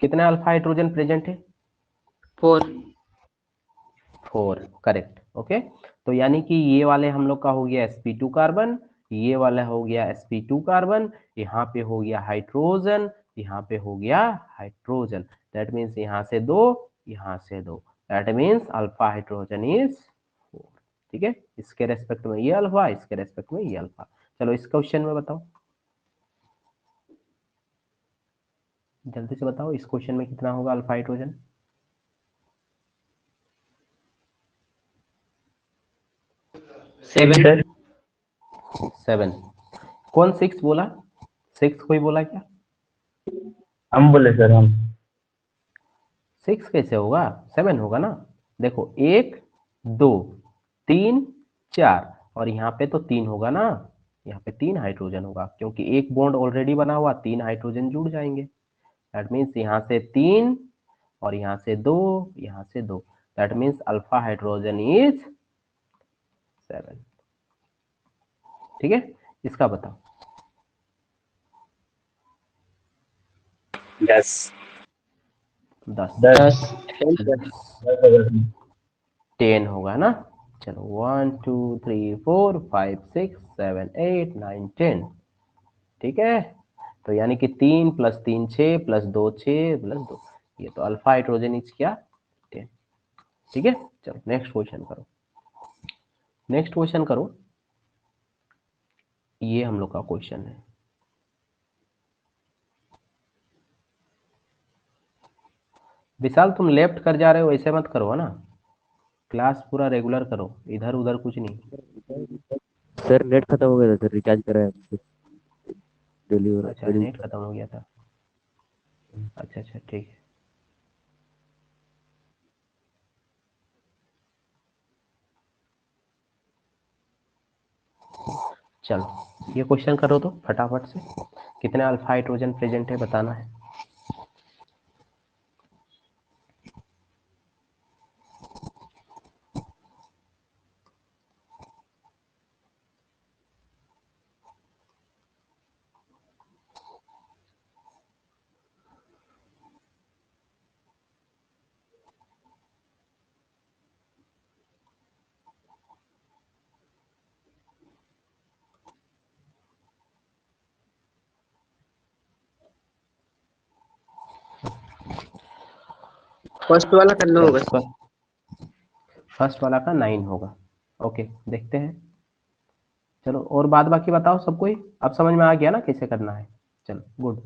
कितने अल्फा हाइड्रोजन प्रेजेंट है, 4 4, करेक्ट। ओके, तो यानी कि ये वाले हम लोग का हो गया sp2 कार्बन, ये वाला हो गया sp2 कार्बन, यहाँ पे हो गया हाइड्रोजन, यहाँ पे हो गया हाइड्रोजन। दैट मीन्स यहाँ से 2, यहाँ से 2, that means alpha hydrogen is 4। ठीक है, इसके रेस्पेक्ट में ये अल्फा, इसके रेस्पेक्ट में ये अल्फा। चलो इस क्वेश्चन में बताओ, जल्दी से बताओ इस क्वेश्चन में कितना होगा अल्फा हाइड्रोजन। 7 सर। 7। कौन 6 बोला, 6 कोई बोला क्या, हम बोले सर, हम। 6 कैसे होगा, 7 होगा ना। देखो 1 2 3 4 और यहाँ पे तो 3 होगा ना, यहाँ पे 3 हाइड्रोजन होगा क्योंकि एक बॉन्ड ऑलरेडी बना हुआ, 3 हाइड्रोजन जुड़ जाएंगे। दैट मीन्स यहाँ से 3 और यहाँ से 2, यहाँ से 2, that means alpha hydrogen is 7। ठीक है, इसका बताओ। 10। 10 10। 10 10 होगा ना। चलो 1 2 3 4 5 6 7 8 9 10। ठीक है, तो यानी कि 3 + 3 6 + 2 6 + 2, ये तो अल्फा हाइड्रोजन इज क्या 10। ठीक है, चलो नेक्स्ट क्वेश्चन करो, नेक्स्ट क्वेश्चन करो, ये हम लोग का क्वेश्चन है। विशाल तुम लेफ्ट कर जा रहे हो, ऐसे मत करो है ना, क्लास पूरा रेगुलर करो, इधर उधर कुछ नहीं। सर नेट खत्म हो गया था सर, रिचार्ज कराया डिलीवर अच्छा नेट खत्म हो गया था, अच्छा अच्छा ठीक है। चलो ये क्वेश्चन करो तो फटाफट से, कितने अल्फा हाइड्रोजन प्रेजेंट है बताना है। फर्स्ट वाला करना होगा। फर्स्ट वाला का 9 होगा। ओके देखते हैं, चलो और बाद बाकी बताओ सबको ही, अब समझ में आ गया ना कैसे करना है। चलो गुड,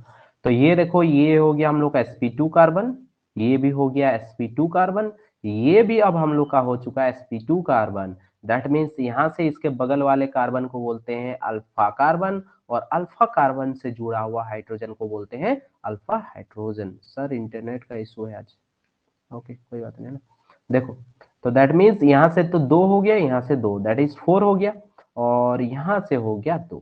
तो ये देखो ये हो गया हम लोग का sp2 कार्बन, ये भी हो गया sp2 कार्बन, ये भी अब हम लोग का हो चुका है sp2 कार्बन। दैट मीन्स यहाँ से इसके बगल वाले कार्बन को बोलते हैं अल्फा कार्बन, और अल्फा कार्बन से जुड़ा हुआ हाइड्रोजन को बोलते हैं अल्फा हाइड्रोजन। सर इंटरनेट का इशू है आज, ओके कोई बात नहीं ना। देखो तो दैट मीन्स यहाँ से तो 2 हो गया, यहाँ से 2 दैट इज 4 हो गया, और यहाँ से हो गया 2,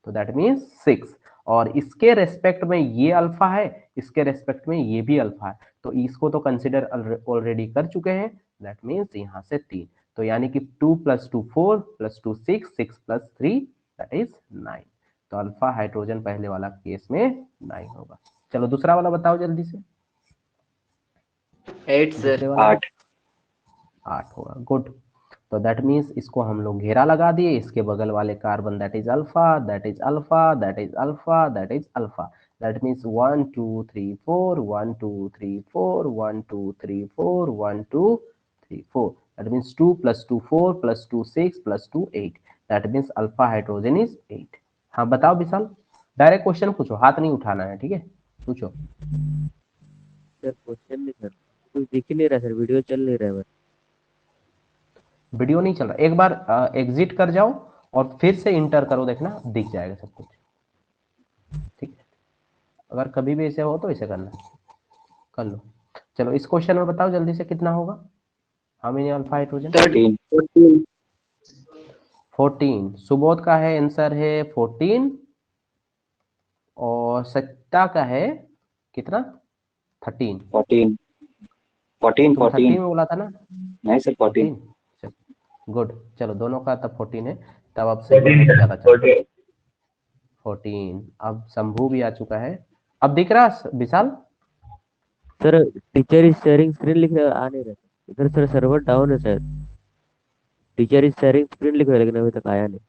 तो दैट मीन्स 6। और इसके रेस्पेक्ट में ये अल्फा है, इसके रेस्पेक्ट में ये भी अल्फा है, तो इसको तो कंसिडर ऑलरेडी कर चुके हैं। दैट मीन्स यहाँ से 3, तो यानी कि 2 + 2 4 + 2 6 6 + 3 दैट इज 9। तो अल्फा हाइड्रोजन पहले वाला केस में 9 होगा। चलो दूसरा वाला बताओ जल्दी से। 8 दूसरे सर। वाला 8। 8 होगा, गुड। तो दैट मीन्स इसको हम लोग घेरा लगा दिए, इसके बगल वाले carbon that is alpha, that is alpha, that is alpha, that is alpha. That means 1 2 3 4 1 2 3 4 1 2 3 4 1 2 3 4, that means 2 + 2 4 + 2 6 + 2 8, that means alpha hydrogen is 8। हाँ बताओ विशाल, डायरेक्ट क्वेश्चन पूछो, हाथ नहीं उठाना है, ठीक है, पूछो। सर क्वेश्चन नहीं सर, कुछ दिख ही नहीं रहा सर, वीडियो चल नहीं रहा है बस। वीडियो नहीं चल रहा, एक बार एग्जिट कर जाओ और फिर से इंटर करो, देखना दिख जाएगा सब कुछ। ठीक है, अगर कभी भी ऐसे हो तो ऐसे करना, कर लो। चलो इस क्वेश्चन में बताओ जल्दी से कितना होगा, how many alpha hydrogen? 13। 14 14। Subodh का है आंसर है 14 और सट्टा का है कितना? 13। 14 14 तुम 30 14। में बोला था ना? नहीं सर 14। 14। गुड, चलो दोनों का तब 14 है, तब अब सही है, हम ज्यादा चल। 14। अब शंभू भी आ चुका है, अब दिख रहा Vishal? Sir teacher is sharing screen लिख रहा आ नहीं रहा इधर सर, सर्वर डाउन है शायद। टीचर इज शेयरिंग स्क्रीन लिख रहा है लेकिन अभी तक आया नहीं।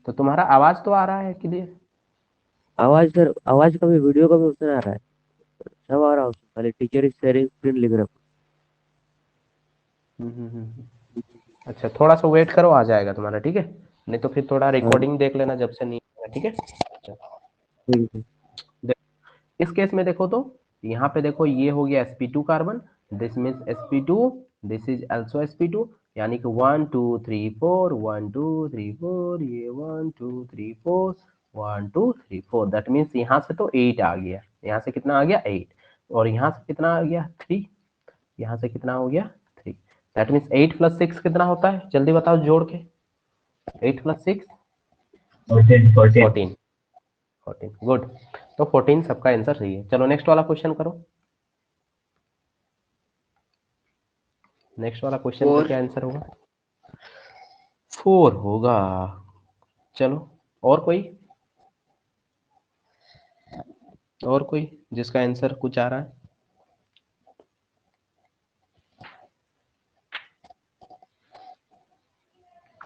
तो तुम्हारा आवाज तो आ रहा है क्लियर? आवाज सर, आवाज का भी वीडियो का भी उतना आ रहा है, सब आ रहा है उसमें, खाली टीचर इज शेयरिंग स्क्रीन लिख रहा है। अच्छा थोड़ा सा वेट करो, आ जाएगा तुम्हारा, ठीक है? नहीं तो फिर थोड़ा हाँ, रिकॉर्डिंग देख लेना जब से नहीं आएगा, ठीक है? चलो, ठीक है। इस केस में देखो तो यहाँ पे देखो ये हो गया sp2 carbon, this means sp2, this is also sp2, यानी कि 1 2 3 4 1 2 3 4, ये 1 2 3 4 1 2 3 4, दैट मीन्स यहाँ से तो 8 आ गया, यहाँ से कितना आ गया 8, और यहाँ से कितना आ गया 3, यहाँ से कितना हो गया 3, दैट मीन्स 8 + 6 कितना होता है, जल्दी बताओ जोड़ के। 8 + 6 14। 14 गुड, तो 14 सबका आंसर सही है। चलो नेक्स्ट वाला क्वेश्चन करो, नेक्स्ट वाला क्वेश्चन का 4 क्या आंसर होगा? 4 होगा। चलो और कोई, और कोई जिसका आंसर कुछ आ रहा है?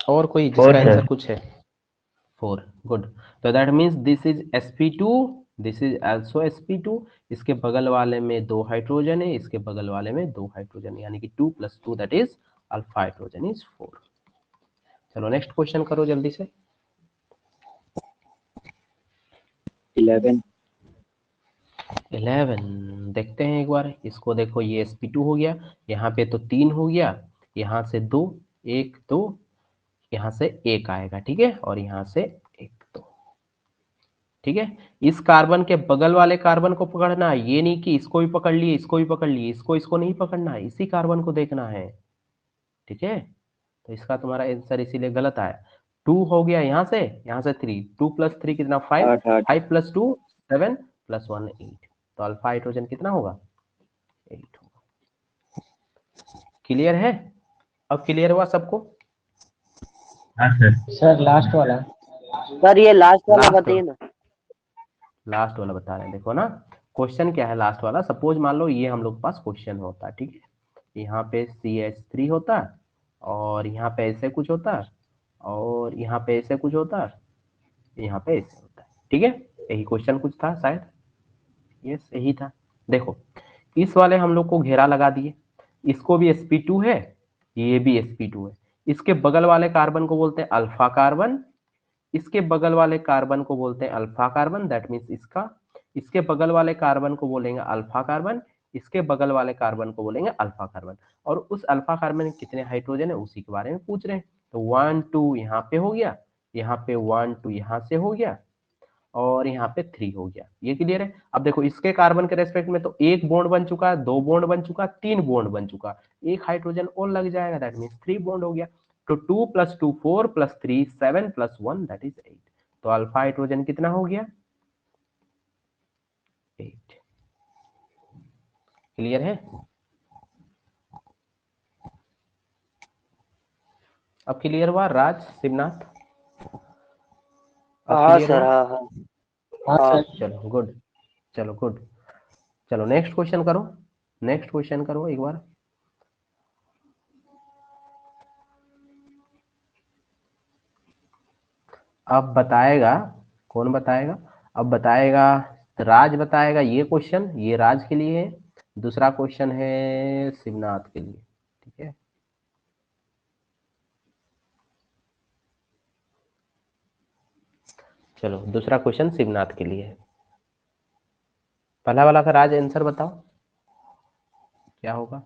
और कोई जिसका 4 आंसर सर। कुछ है? 4 गुड, तो that means this is sp2, this is also sp2, इसके बगल वाले में 2 हाइड्रोजन है, इसके बगल वाले में 2 हाइड्रोजन है, यानी कि 2 + 2 that is alpha hydrogen is 4। चलो नेक्स्ट क्वेश्चन करो जल्दी से। 11। 11 देखते हैं एक बार इसको, देखो ये sp2 हो गया, यहाँ पे तो 3 हो गया, यहाँ से 2, 1 2, यहाँ से 1 आएगा, ठीक है, और यहाँ से 1 2, ठीक है। इस कार्बन के बगल वाले कार्बन को पकड़ना है, ये नहीं कि इसको भी पकड़ लिए, इसको भी पकड़ लिए, इसको नहीं पकड़ना है, इसी कार्बन को देखना है, ठीक है। तो इसका तुम्हारा आंसर इसीलिए गलत आया। 2 हो गया यहाँ से 3, 2 + 3 कितना 5, 8 8। 5 + 2 7 + 1 8, तो अल्फा हाइड्रोजन कितना होगा 8 होगा। क्लियर है? अब क्लियर हुआ सबको? हाँ सर। सर लास्ट वाला, सर ये लास्ट वाला लास्ट, बताइए ना। लास्ट वाला बता रहे हैं, देखो ना क्वेश्चन क्या है लास्ट वाला। सपोज मान लो ये हम लोग के पास क्वेश्चन होता है, ठीक है, यहाँ पे CH3 होता, और यहाँ पे ऐसे कुछ होता, और यहाँ पे ऐसे कुछ होता, यहाँ पे ऐसे होता है, ठीक है। यही क्वेश्चन कुछ था शायद, यस यही था। देखो इस वाले हम लोग को घेरा लगा दिए, इसको भी sp2 है, ये भी sp2 है, इसके बगल वाले कार्बन को बोलते हैं अल्फा कार्बन, इसके बगल वाले कार्बन को बोलते हैं अल्फा कार्बन, दैट मीन्स इसका, इसके बगल वाले कार्बन को बोलेंगे अल्फा कार्बन, इसके बगल वाले कार्बन को बोलेंगे अल्फा कार्बन, और उस अल्फा कार्बन में कितने हाइड्रोजन है उसी के बारे में पूछ रहे हैं। तो 1 2 यहाँ पे हो गया, यहाँ पे 1 2 यहाँ से हो गया, और यहाँ पे 3 हो गया, ये क्लियर है। अब देखो इसके कार्बन के रेस्पेक्ट में तो एक बॉन्ड बन चुका है, 2 बॉन्ड बन चुका, 3 बॉन्ड बन चुका, एक हाइड्रोजन और लग जाएगा, दैट मीन्स 3 बॉन्ड हो गया। तो 2 + 2 4 + 3 7 + 1 दैट इज 8, तो अल्फा हाइड्रोजन कितना हो गया 8। क्लियर है? अब क्लियर हुआ राज शिवनाथ? अब हाँ क्लियर सर, हुआ? हाँ हाँ हाँ सर। चलो गुड, चलो गुड, चलो नेक्स्ट क्वेश्चन करो, नेक्स्ट क्वेश्चन करो एक बार। अब बताएगा, कौन बताएगा? अब बताएगा राज, बताएगा ये क्वेश्चन, ये राज के लिए है, दूसरा क्वेश्चन है शिवनाथ के लिए, ठीक है। चलो दूसरा क्वेश्चन शिवनाथ के लिए है। पहला वाला का राज आंसर बताओ क्या होगा।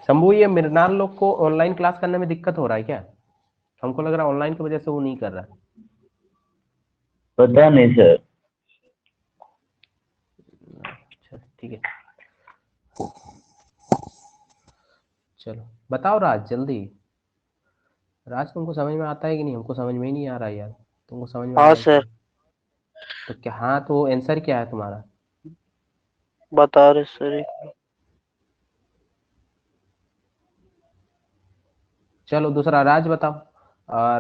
शंभू, ये मृणाल लोग को ऑनलाइन क्लास करने में दिक्कत हो रहा है क्या? हमको लग रहा है ऑनलाइन की वजह से वो नहीं कर रहा। पता नहीं सर। अच्छा ठीक है, चलो बताओ राज जल्दी। राज तुमको समझ में आता है कि नहीं? हमको समझ में ही नहीं आ रहा है यार, तुमको समझ में आ हाँ रहा है कि सर, नहीं? तो क्या, हाँ तो आंसर क्या है तुम्हारा? बता रहे सर। चलो दूसरा राज बताओ।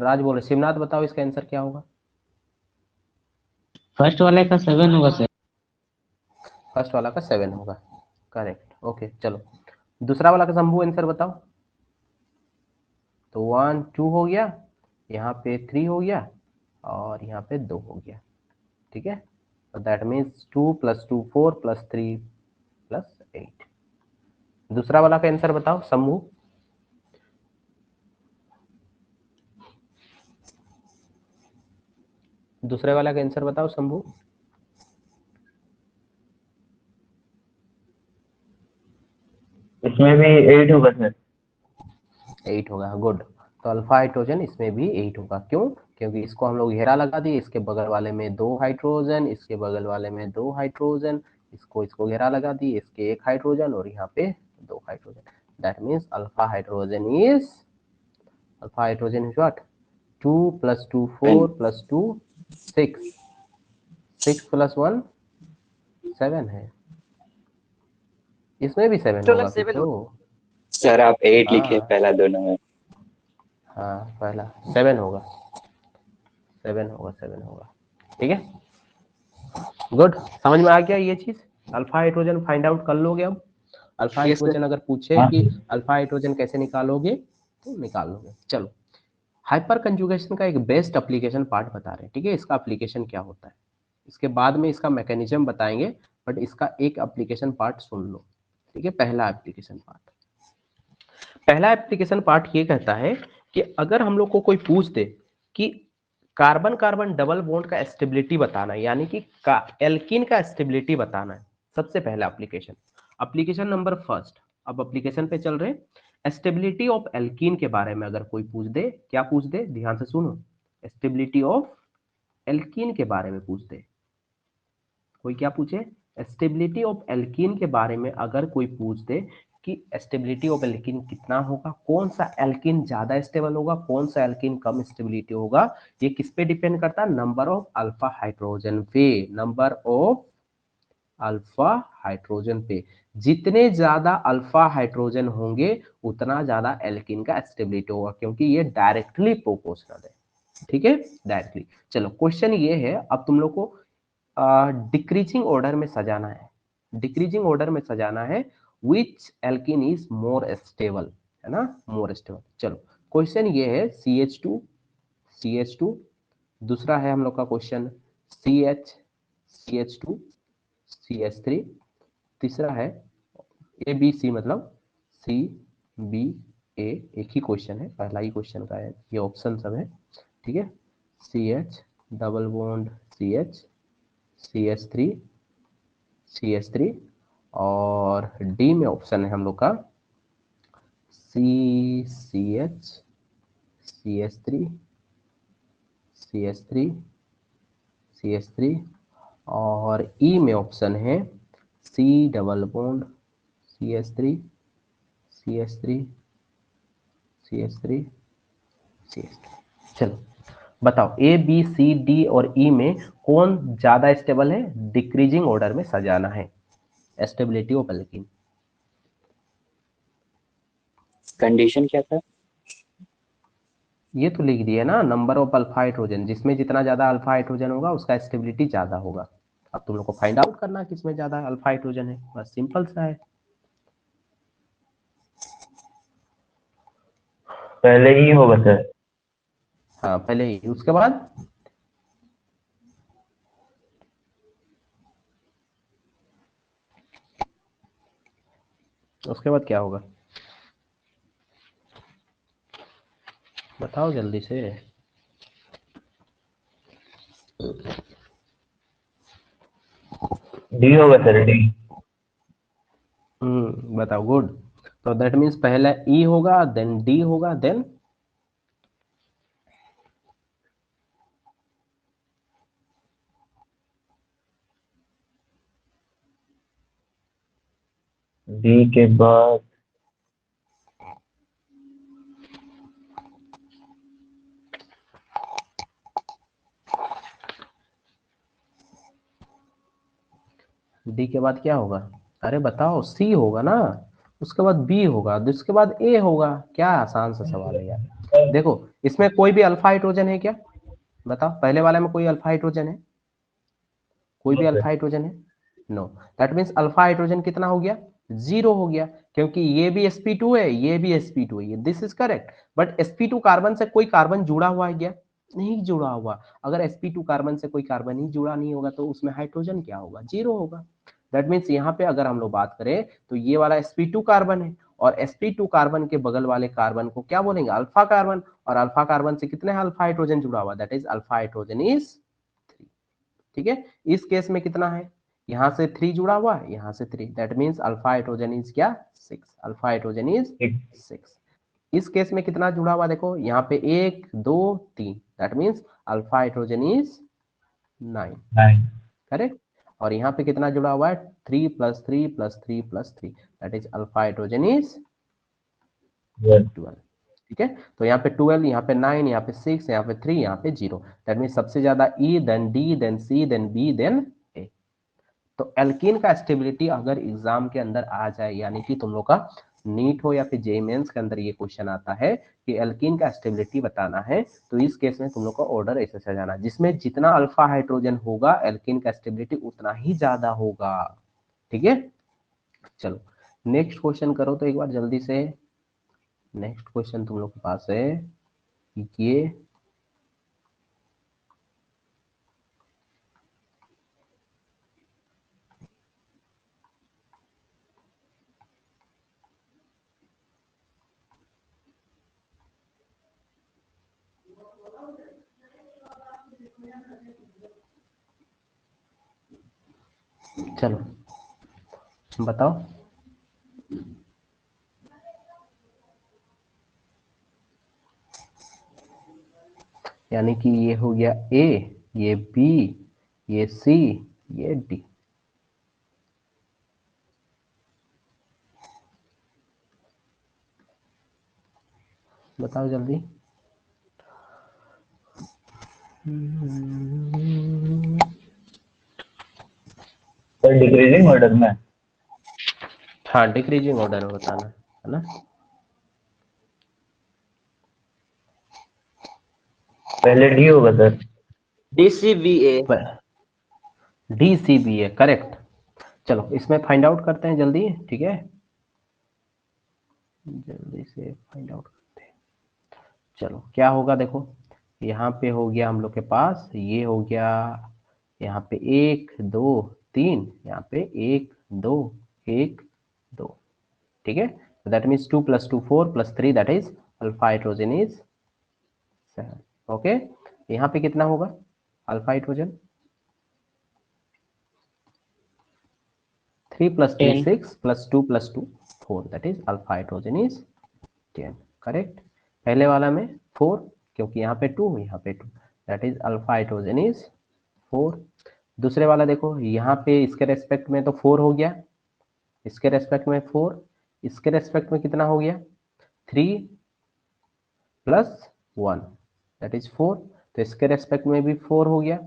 राज बोले शिवनाथ बताओ इसका आंसर क्या होगा। फर्स्ट वाले का 7 होगा सर। फर्स्ट वाला का 7 होगा, करेक्ट। ओके चलो दूसरा वाला का शंभू आंसर बताओ। तो 1 2 हो गया, यहाँ पे 3 हो गया और यहाँ पे 2 हो गया, ठीक है। तो दैट मीन्स 2 + 2 4 + 3 + 8। दूसरा वाला का आंसर बताओ शंभू। दूसरे वाला का आंसर बताओ शंभू। इसमें भी 8 होगा सर। 8 होगा, गुड। तो अल्फा हाइड्रोजन इसमें भी 8 होगा, क्यों? क्योंकि इसको हम लोग घेरा लगा दिए, इसके बगल वाले में 2 हाइड्रोजन, इसके बगल वाले में 2 हाइड्रोजन, इसको घेरा लगा दिए, इसके 1 हाइड्रोजन और यहाँ पे 2 hydrogen. That means alpha hydrogen is what? 2 + 2 4 + 2 6, 6 + 1 7 है। इसमें भी 7 होगा फिर तो। सर आप 8 लिखे हाँ पहला दोनों में। हाँ, पहला 7 होगा, 7 होगा, 7 होगा, ठीक है। गुड, समझ में आ गया ये चीज। अल्फा हाइड्रोजन फाइंड आउट कर लोगे अब। अल्फा हाइड्रोजन अगर पूछे हाँ कि सर। अल्फा हाइड्रोजन कैसे निकालोगे तो निकाल लोगे। चलो हाइपर कंजुगेशन का एक बेस्ट एप्लीकेशन पार्ट बता रहे हैं, ठीक है। इसका एप्लीकेशन क्या होता है, इसके बाद में इसका मैकेनिज्म बताएंगे, बट इसका एक एप्लीकेशन पार्ट सुन लो, ठीक है। पहला एप्लीकेशन पार्ट ये कहता है कि अगर हम लोग को कोई पूछ दे कि कार्बन कार्बन डबल बॉन्ड का स्टेबिलिटी बताना है, यानी कि एल्कीन का स्टेबिलिटी बताना है, सबसे पहला एप्लीकेशन नंबर फर्स्ट। अब एप्लीकेशन पे चल रहे हैं। स्टेबिलिटी ऑफ एल्कीन के बारे में अगर कोई पूछ दे, क्या पूछ दे, ध्यान से सुनो। स्टेबिलिटी ऑफ एल्कीन के बारे में पूछ दे, कोई क्या पूछे, स्टेबिलिटी ऑफ एल्कीन के बारे में अगर कोई पूछ दे कि स्टेबिलिटी ऑफ एल्कीन कितना होगा, कौन सा एल्कीन ज्यादा स्टेबल होगा, कौन सा एल्कीन कम स्टेबिलिटी होगा, ये किस पे डिपेंड करता है? नंबर ऑफ अल्फा हाइड्रोजन पे। नंबर ऑफ अल्फा हाइड्रोजन पे, जितने ज्यादा अल्फा हाइड्रोजन होंगे उतना ज्यादा एल्कीन का स्टेबिलिटी होगा, क्योंकि ये डायरेक्टली प्रोपोर्शनल है, ठीक है, डायरेक्टली। चलो क्वेश्चन ये है, अब तुम लोग को डिक्रीजिंग ऑर्डर में सजाना है। डिक्रीजिंग ऑर्डर में सजाना है, विच एल्कीन इज मोर स्टेबल, है ना, मोर स्टेबल। चलो क्वेश्चन ये है CH2, दूसरा है हम लोग का क्वेश्चन CH2, CH3, तीसरा है ABC, मतलब CBA। एक ही क्वेश्चन है, पहला ही क्वेश्चन का है, ये ऑप्शन सब है, ठीक है। CH double bond CH, CH3, CH3, और डी में ऑप्शन है हम लोग का CH, CH3, CH3, CH3, और ई में ऑप्शन है C double bond CH3, CH3, CH3, CH3। चलो बताओ A B C D और ई में कौन ज्यादा स्टेबल है? डिक्रीजिंग ऑर्डर में सजाना है स्टेबिलिटी ऑफ एल्कीन। कंडीशन क्या था? ये तो लिख दिया ना, नंबर ऑफ अल्फा हाइड्रोजन, जिसमें जितना ज्यादा अल्फा हाइड्रोजन होगा उसका स्टेबिलिटी ज्यादा होगा। अब तुम लोग को फाइंड आउट करना है किसमें ज्यादा अल्फा हाइड्रोजन है, बस सिंपल सा है। पहले ही होगा सर। हाँ पहले ही, उसके बाद क्या होगा? बताओ जल्दी से। डी होगा सर, डी। बताओ, गुड। तो दैट मीन्स पहले ई होगा, देन डी होगा, देन डी के बाद डी के बाद क्या होगा? अरे बताओ, सी होगा ना, उसके बाद बी होगा, उसके बाद ए होगा। क्या आसान सा सवाल है यार। देखो, इसमें कोई भी अल्फा हाइड्रोजन है क्या? बताओ, पहले वाले में कोई अल्फा हाइड्रोजन है? कोई भी नो अल्फा सर। हाइड्रोजन है? No. That means alpha hydrogen कितना हो गया? जीरो हो गया, क्योंकि ये भी sp2 है, ये भी sp2 है, this is correct. But sp2 carbon से कोई कार्बन जुड़ा हुआ है क्या? नहीं जुड़ा हुआ। अगर sp2 कार्बन से कोई कार्बन ही जुड़ा नहीं होगा तो उसमें हाइड्रोजन क्या होगा? जीरो होगा। दैट मीन्स यहाँ पे अगर हम लोग बात करें तो ये वाला sp2 कार्बन है, और sp2 कार्बन के बगल वाले कार्बन को क्या बोलेंगे? Alpha carbon. और अल्फा कार्बन से कितने अल्फा हाइड्रोजन जुड़ा हुआ? That is alpha hydrogen is 3। ठीक है, इस केस में कितना है? यहां से 3 जुड़ा हुआ है, यहां से 3, that means alpha hydrogen is क्या? 6। Alpha hydrogen is 6। इस केस में कितना जुड़ा हुआ? देखो यहाँ पे 1 2 3, that means alpha hydrogen is 9। 9। Correct. और यहाँ पे कितना जुड़ा हुआ है? 3 + 3 + 3 + 3, that is alpha hydrogen is 12। ठीक है, तो यहाँ पे 12, यहाँ पे 9, यहाँ पे 6, यहाँ पे 3, यहाँ पे 0। दैट मीन्स सबसे ज्यादा ई, देन डी, देन सी, देन बी, देन ए। तो एल्कीन का स्टेबिलिटी अगर एग्जाम के अंदर आ जाए, यानी कि तुम लोग का नीट हो या फिर जेईई मेंस के अंदर ये क्वेश्चन आता है कि एल्कीन का स्टेबिलिटी बताना है, तो इस केस में तुम लोग का ऑर्डर ऐसे सजाना, जिसमें जितना अल्फा हाइड्रोजन होगा एल्कीन का स्टेबिलिटी उतना ही ज्यादा होगा। ठीक है, चलो नेक्स्ट क्वेश्चन करो तो एक बार जल्दी से। नेक्स्ट क्वेश्चन तुम लोग के पास है ये, चलो बताओ। यानी कि ये हो गया ए, ये बी, ये सी, ये डी। बताओ जल्दी। सर डिक्रीजिंग ऑर्डर में। हाँ, डिक्रीजिंग ऑर्डर में बताना है ना। पहले डी होगा sir. DCBA। D C B है, करेक्ट। चलो इसमें फाइंड आउट करते हैं जल्दी, ठीक है, जल्दी से फाइंड आउट करते हैं। चलो क्या होगा, देखो यहाँ पे हो गया हम लोग के पास, ये हो गया यहाँ पे 1 2 3, यहाँ पे 1 2 1 2। ठीक है, that means 2 + 2 4 + 3, that is alpha hydrogen is 7। Okay, यहाँ पे कितना होगा alpha hydrogen? 3 + 3 10 6 + 2 + 2 4, that is alpha hydrogen is 10। Correct. पहले वाला में 4, क्योंकि यहाँ पे 2, यहाँ पे 2, that is alpha hydrogen is 4। दूसरे वाला देखो, यहाँ पे इसके रेस्पेक्ट में तो 4 हो गया, इसके रेस्पेक्ट में 4, इसके रेस्पेक्ट में कितना हो गया? 3 + 1, दैट इज 4। तो इसके रेस्पेक्ट में भी 4 हो गया,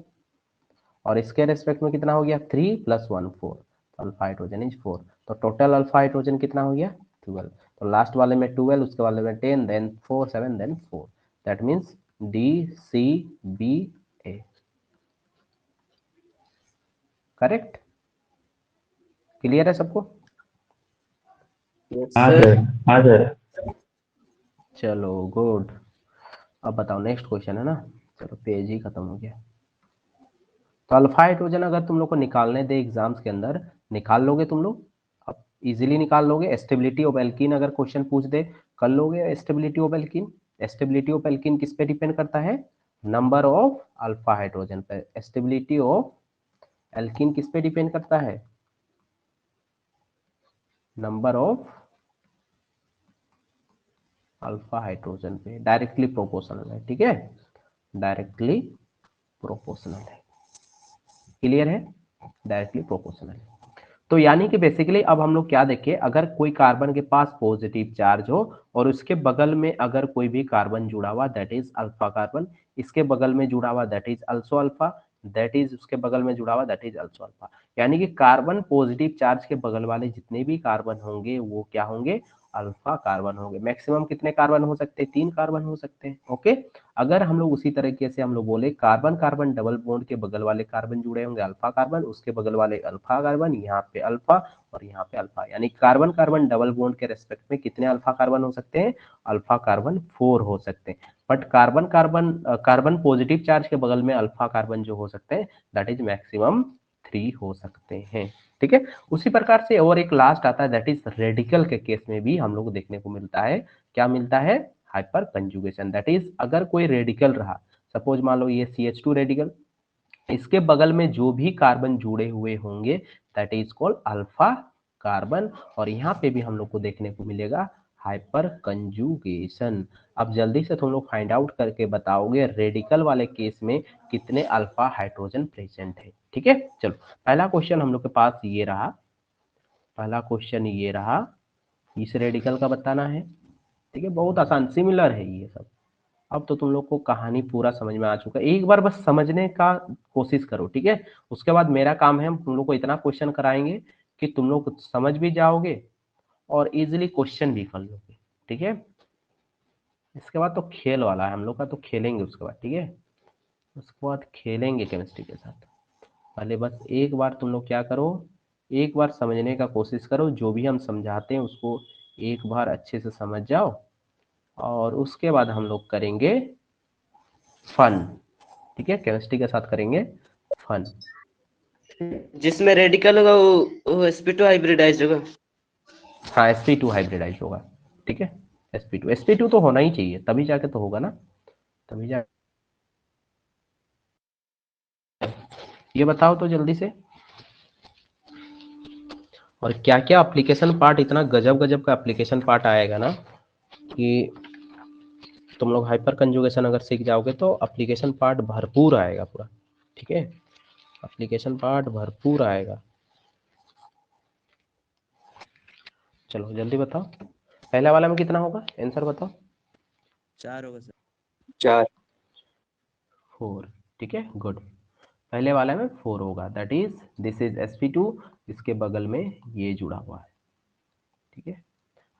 और इसके रेस्पेक्ट में कितना हो गया? 3 + 1 4, तो अल्फा हाइड्रोजन इज 4। तो टोटल अल्फा हाइड्रोजन कितना हो गया? 12। तो लास्ट वाले में 12, उसके वाले में 10, then 4 7, then 4, that means D C B A. Correct. Clear है सबको? Yes हाँ sir। सर, हाँ सर। चलो गुड। अब बताओ, नेक्स्ट क्वेश्चन है ना। चलो पेज ही खत्म हो गया। तो अल्फा हाइड्रोजन अगर तुम लोग को निकालने दे एग्जाम्स के अंदर, निकाल लोगे तुम लोग? अब इजीली निकाल लोगे? स्टेबिलिटी ऑफ एल्कीन अगर क्वेश्चन पूछ दे, कर लोगे stability of alkene? Stability of alkene किस पे डिपेंड करता है? नंबर ऑफ अल्फा हाइड्रोजन पे। स्टेबिलिटी ऑफ एल्कीन किस पे डिपेंड करता है? नंबर ऑफ अल्फा हाइड्रोजन पे, डायरेक्टली प्रोपोर्शनल है, ठीक है, डायरेक्टली प्रोपोर्शनल है, क्लियर है, डायरेक्टली प्रोपोर्शनल है। तो यानी कि बेसिकली अब हम लोग क्या देखें, अगर कोई कार्बन के पास पॉजिटिव चार्ज हो और उसके बगल में अगर कोई भी कार्बन जुड़ा हुआ दैट इज अल्फा कार्बन, इसके बगल में जुड़ा हुआ that is also alpha, that is उसके बगल में जुड़ा हुआ दैट इज अल्सो अल्फा, यानी कि कार्बन पॉजिटिव चार्ज के बगल वाले जितने भी कार्बन होंगे वो क्या होंगे? अल्फा कार्बन होंगे। मैक्सिमम कितने कार्बन हो सकते हैं? 3 कार्बन हो सकते हैं। ओके, अगर हम लोग उसी तरीके से हम लोग बोले कार्बन कार्बन डबल बॉन्ड के बगल वाले कार्बन जुड़े होंगे अल्फा कार्बन, उसके बगल वाले अल्फा कार्बन, यहाँ पे अल्फा और यहाँ पे अल्फा, यानी कार्बन कार्बन डबल बॉन्ड के रेस्पेक्ट में कितने अल्फा कार्बन हो सकते हैं? अल्फा कार्बन 4 हो सकते हैं। But carbon carbon carbon positive charge के बगल में अल्फा कार्बन जो हो सकते हैं दैट इज मैक्सिमम 3 हो सकते हैं, ठीक है। उसी प्रकार से और एक लास्ट आता है दैट इज रेडिकल के केस में भी हम लोग को देखने को मिलता है, क्या मिलता है? हाइपर कंजुगेशन, दैट इज अगर कोई रेडिकल रहा, सपोज मान लो ये CH2 रेडिकल, इसके बगल में जो भी कार्बन जुड़े हुए होंगे that is called alpha carbon, और यहाँ पे भी हम लोग को देखने को मिलेगा हाइपर कंजुगेशन। अब जल्दी से तुम लोग फाइंड आउट करके बताओगे रेडिकल वाले केस में कितने अल्फा हाइड्रोजन प्रेजेंट है, ठीक है। चलो पहला क्वेश्चन हम लोग के पास ये रहा, पहला क्वेश्चन ये रहा, इस रेडिकल का बताना है, ठीक है, बहुत आसान, सिमिलर है ये सब। अब तो तुम लोग को कहानी पूरा समझ में आ चुका है, एक बार बस समझने का कोशिश करो, ठीक है। उसके बाद मेरा काम है, हम तुम लोग को इतना क्वेश्चन कराएंगे कि तुम लोग समझ भी जाओगे और इजीली क्वेश्चन भी कर लोगे, ठीक है। इसके बाद तो खेल वाला है हम लोग का, तो खेलेंगे उसके बाद, ठीक है, उसके बाद खेलेंगे केमिस्ट्री के साथ। पहले बस एक बार तुम लोग क्या करो, एक बार समझने का कोशिश करो, जो भी हम समझाते हैं उसको एक बार अच्छे से समझ जाओ, और उसके बाद हम लोग करेंगे फन, ठीक है, केमिस्ट्री के साथ करेंगे फन। जिसमें रेडिकल होगा वो sp2 हाइब्रिडाइज होगा। हाँ sp2 हाइब्रिडाइज होगा, ठीक है, sp2 तो होना ही चाहिए, तभी जाके तो होगा ना, तभी जा। ये बताओ तो जल्दी से, और क्या क्या एप्लीकेशन पार्ट, इतना गजब गजब का एप्लीकेशन पार्ट आएगा ना कि तुम लोग हाइपर कंजुगेशन अगर सीख जाओगे तो एप्लीकेशन पार्ट भरपूर आएगा पूरा, ठीक है, एप्लीकेशन पार्ट भरपूर आएगा। चलो जल्दी बताओ, पहले वाला में कितना होगा, आंसर बताओ। 4 होगा सर। 4। 4, ठीक है, गुड। पहले वाला में 4 होगा, that is this is sp2, इसके बगल में ये जुड़ा हुआ है, ठीक है,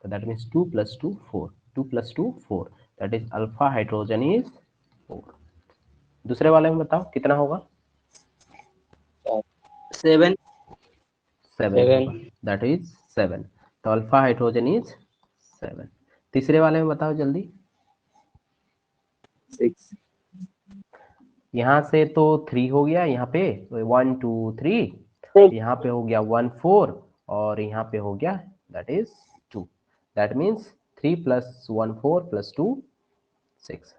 तो that means 2 + 2 4, 2 + 2 4, that is alpha hydrogen is 4। दूसरे वाले में बताओ कितना होगा? 7 7 होगा, दैट इज 7, तो अल्फा हाइड्रोजन इज 7। तीसरे वाले में बताओ जल्दी। 6। यहाँ से तो 3 हो गया, यहाँ पे 1 2 3, यहाँ पे हो गया 1 4, और यहाँ पे हो गया that is 2, that means 3 + 1 4 + 2 6।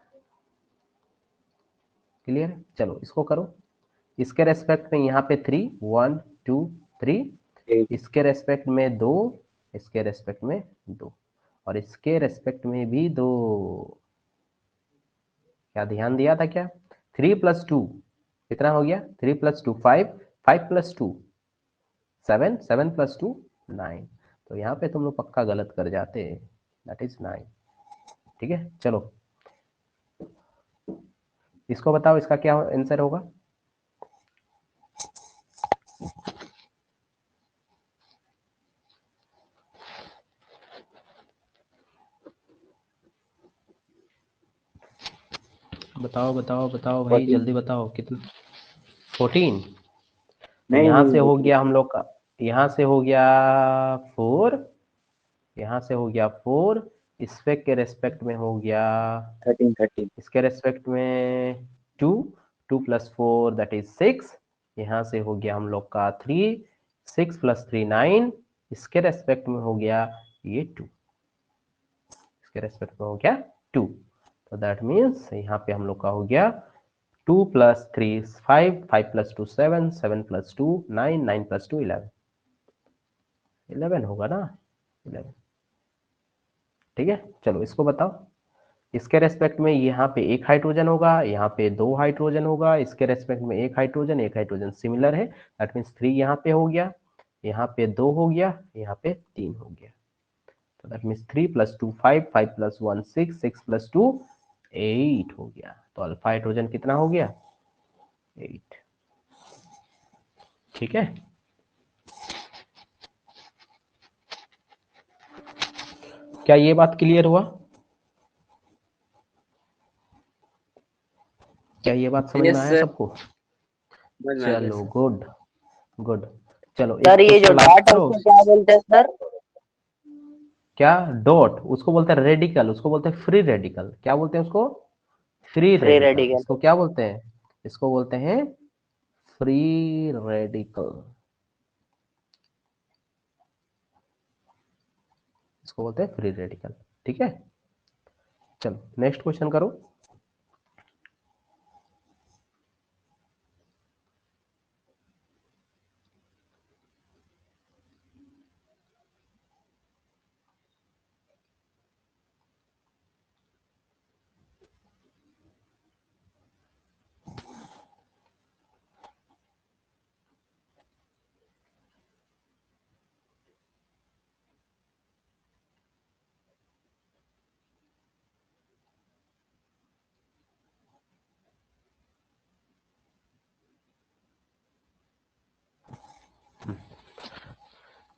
Clear? चलो इसको करो, इसके रेस्पेक्ट में यहाँ पे 3 1 2 3, इसके रेस्पेक्ट में 2, इसके रेस्पेक्ट में 2, और इसके रेस्पेक्ट में भी 2। क्या ध्यान दिया था क्या? 3 + 2 कितना हो गया? 3 + 2 5, 5 + 2 7, 7 + 2 9, तो यहाँ पे तुम लोग पक्का गलत कर जाते, दैट इज 9, ठीक है। चलो इसको बताओ, इसका क्या आंसर होगा? बताओ बताओ बताओ भाई, 14। जल्दी बताओ कितना? 14, तो नहीं यहाँ नहीं से हो नहीं, गया हम लोग का, यहाँ से हो गया 4, यहाँ से हो गया 4, इस पे के रेस्पेक्ट में हो गया, 13। इसके रेस्पेक्ट में 2, 2 + 4 दैट इज 6, यहाँ से हो गया हम लोग का 3, 6 + 3 9, इसके रेस्पेक्ट में हो गया ये 2, इसके रेस्पेक्ट में हो गया 2, तो दैट मीन्स यहाँ पे हम लोग का हो गया 2 + 3 5, 5 + 2 7, 7 + 2 9, 9 + 2 11, 11 होगा ना, 11। ठीक है, चलो इसको बताओ। इसके रेस्पेक्ट में यहाँ पे एक हाइड्रोजन होगा, यहाँ पे 2 हाइड्रोजन होगा, इसके रेस्पेक्ट में एक हाइड्रोजन सिमिलर है, दैट मीन्स 3 यहाँ पे हो गया, यहाँ पे 2 हो गया, यहाँ पे 3 हो गया। तो दैट मीन्स 3 + 2 5, 5 + 1 6, 6 + 2 8 हो गया। तो अल्फा हाइड्रोजन कितना हो गया? 8। ठीक है, क्या ये बात क्लियर हुआ? क्या ये बात समझ में यस आया सर, सबको? समझ में आ गया चलो सर। Good good. चलो सर एक ये जो क्वेश्चन लास्ट डॉट है करो। उसको क्या बोलते हैं सर? क्या डॉट? उसको बोलते हैं रेडिकल, उसको बोलते हैं फ्री रेडिकल। क्या बोलते हैं उसको? Free free radical. रेडिकल। इसको क्या बोलते हैं? इसको बोलते हैं फ्री रेडिकल। इसको बोलते हैं फ्री रेडिकल। ठीक है, चलो नेक्स्ट क्वेश्चन करो।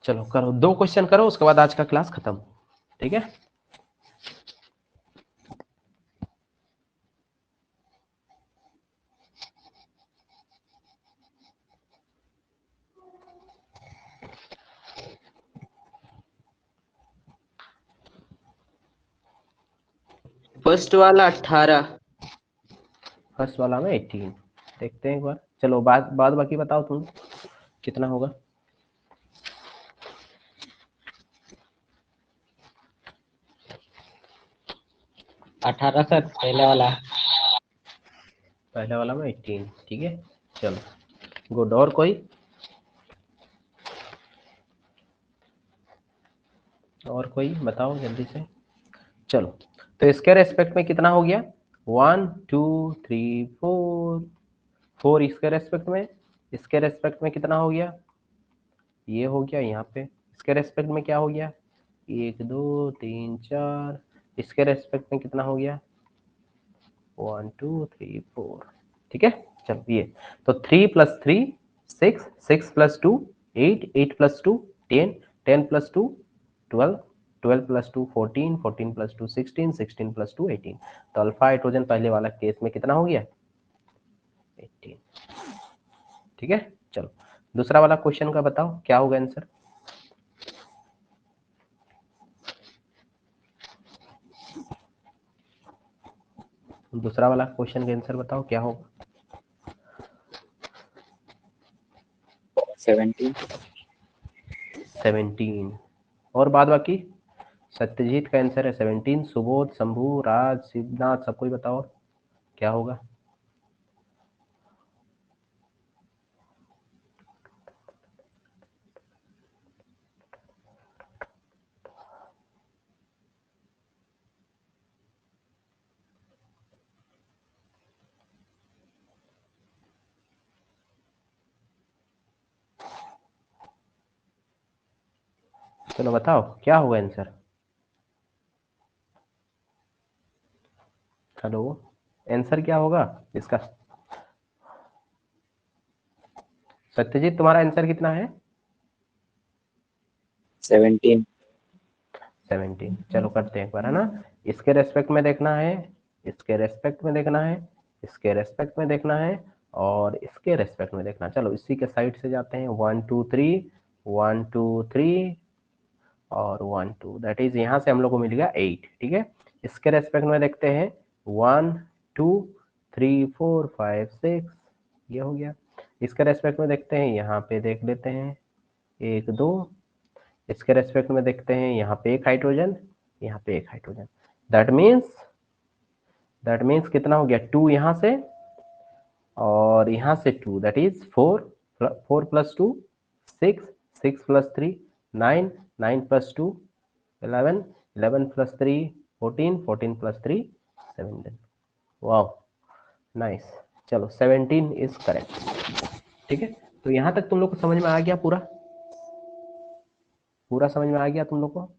चलो करो, 2 क्वेश्चन करो, उसके बाद आज का क्लास खत्म। ठीक है, फर्स्ट वाला 18, फर्स्ट वाला में 18। देखते हैं एक बार। चलो बाद बाकी बताओ तुम कितना होगा। 18 सर पहले वाला। पहले वाला में 18। ठीक है, चलो गुड। और कोई? और कोई बताओ जल्दी से। चलो, तो इसके रेस्पेक्ट में कितना हो गया? 1 2 3 4, 4 इसके रेस्पेक्ट में। इसके रेस्पेक्ट में कितना हो गया? ये हो गया यहाँ पे। इसके रेस्पेक्ट में क्या हो गया? 1 2 3 4। इसके रेस्पेक्ट में कितना हो गया? 1 2 3 4। ठीक है, चलो ये तो 3 + 3 6, 6 + 2 8, 8 + 2 10, 10 + 2 12, 12 + 2 14, 14 + 2 16, 16 + 2 18। तो अल्फा हाइड्रोजन पहले वाला केस में कितना हो गया? 18। ठीक है, चलो दूसरा वाला क्वेश्चन का बताओ क्या होगा आंसर। दूसरा वाला क्वेश्चन का आंसर बताओ क्या होगा। 17। 17। और बाद बाकी? सत्यजीत का आंसर है 17। सुबोध, शंभू, राज, शिवनाथ, सब कोई बताओ क्या होगा। चलो बताओ क्या होगा आंसर। हेलो, आंसर क्या होगा इसका? सत्यजीत तुम्हारा आंसर कितना है? 17। 17। चलो करते हैं एक बार, है ना। इसके रेस्पेक्ट में देखना है, इसके रेस्पेक्ट में देखना है, इसके रेस्पेक्ट में देखना है, और इसके रेस्पेक्ट में देखना है। चलो इसी के साइड से जाते हैं। 1 2 3, 1 2 3 और 1 2, दैट इज यहाँ से हम लोग को मिल गया 8। ठीक है, इसके रेस्पेक्ट में देखते हैं 1 2 3 4 5 6, ये हो गया। इसके रेस्पेक्ट में देखते हैं, यहाँ पे देख लेते हैं 1 2। इसके रेस्पेक्ट में देखते हैं यहाँ पे एक हाइड्रोजन, यहाँ पे एक hydrogen. That means that means कितना हो गया 2 यहाँ से और यहाँ से 2, that is 4, 4 plus 2 6, 6 plus 3 9, 9 plus 2 11, 11 plus 3 14, 14 plus 3 17। वाह नाइस, चलो 17 इज करेक्ट। ठीक है, तो यहाँ तक तुम लोग को समझ में आ गया, पूरा समझ में आ गया तुम लोग को।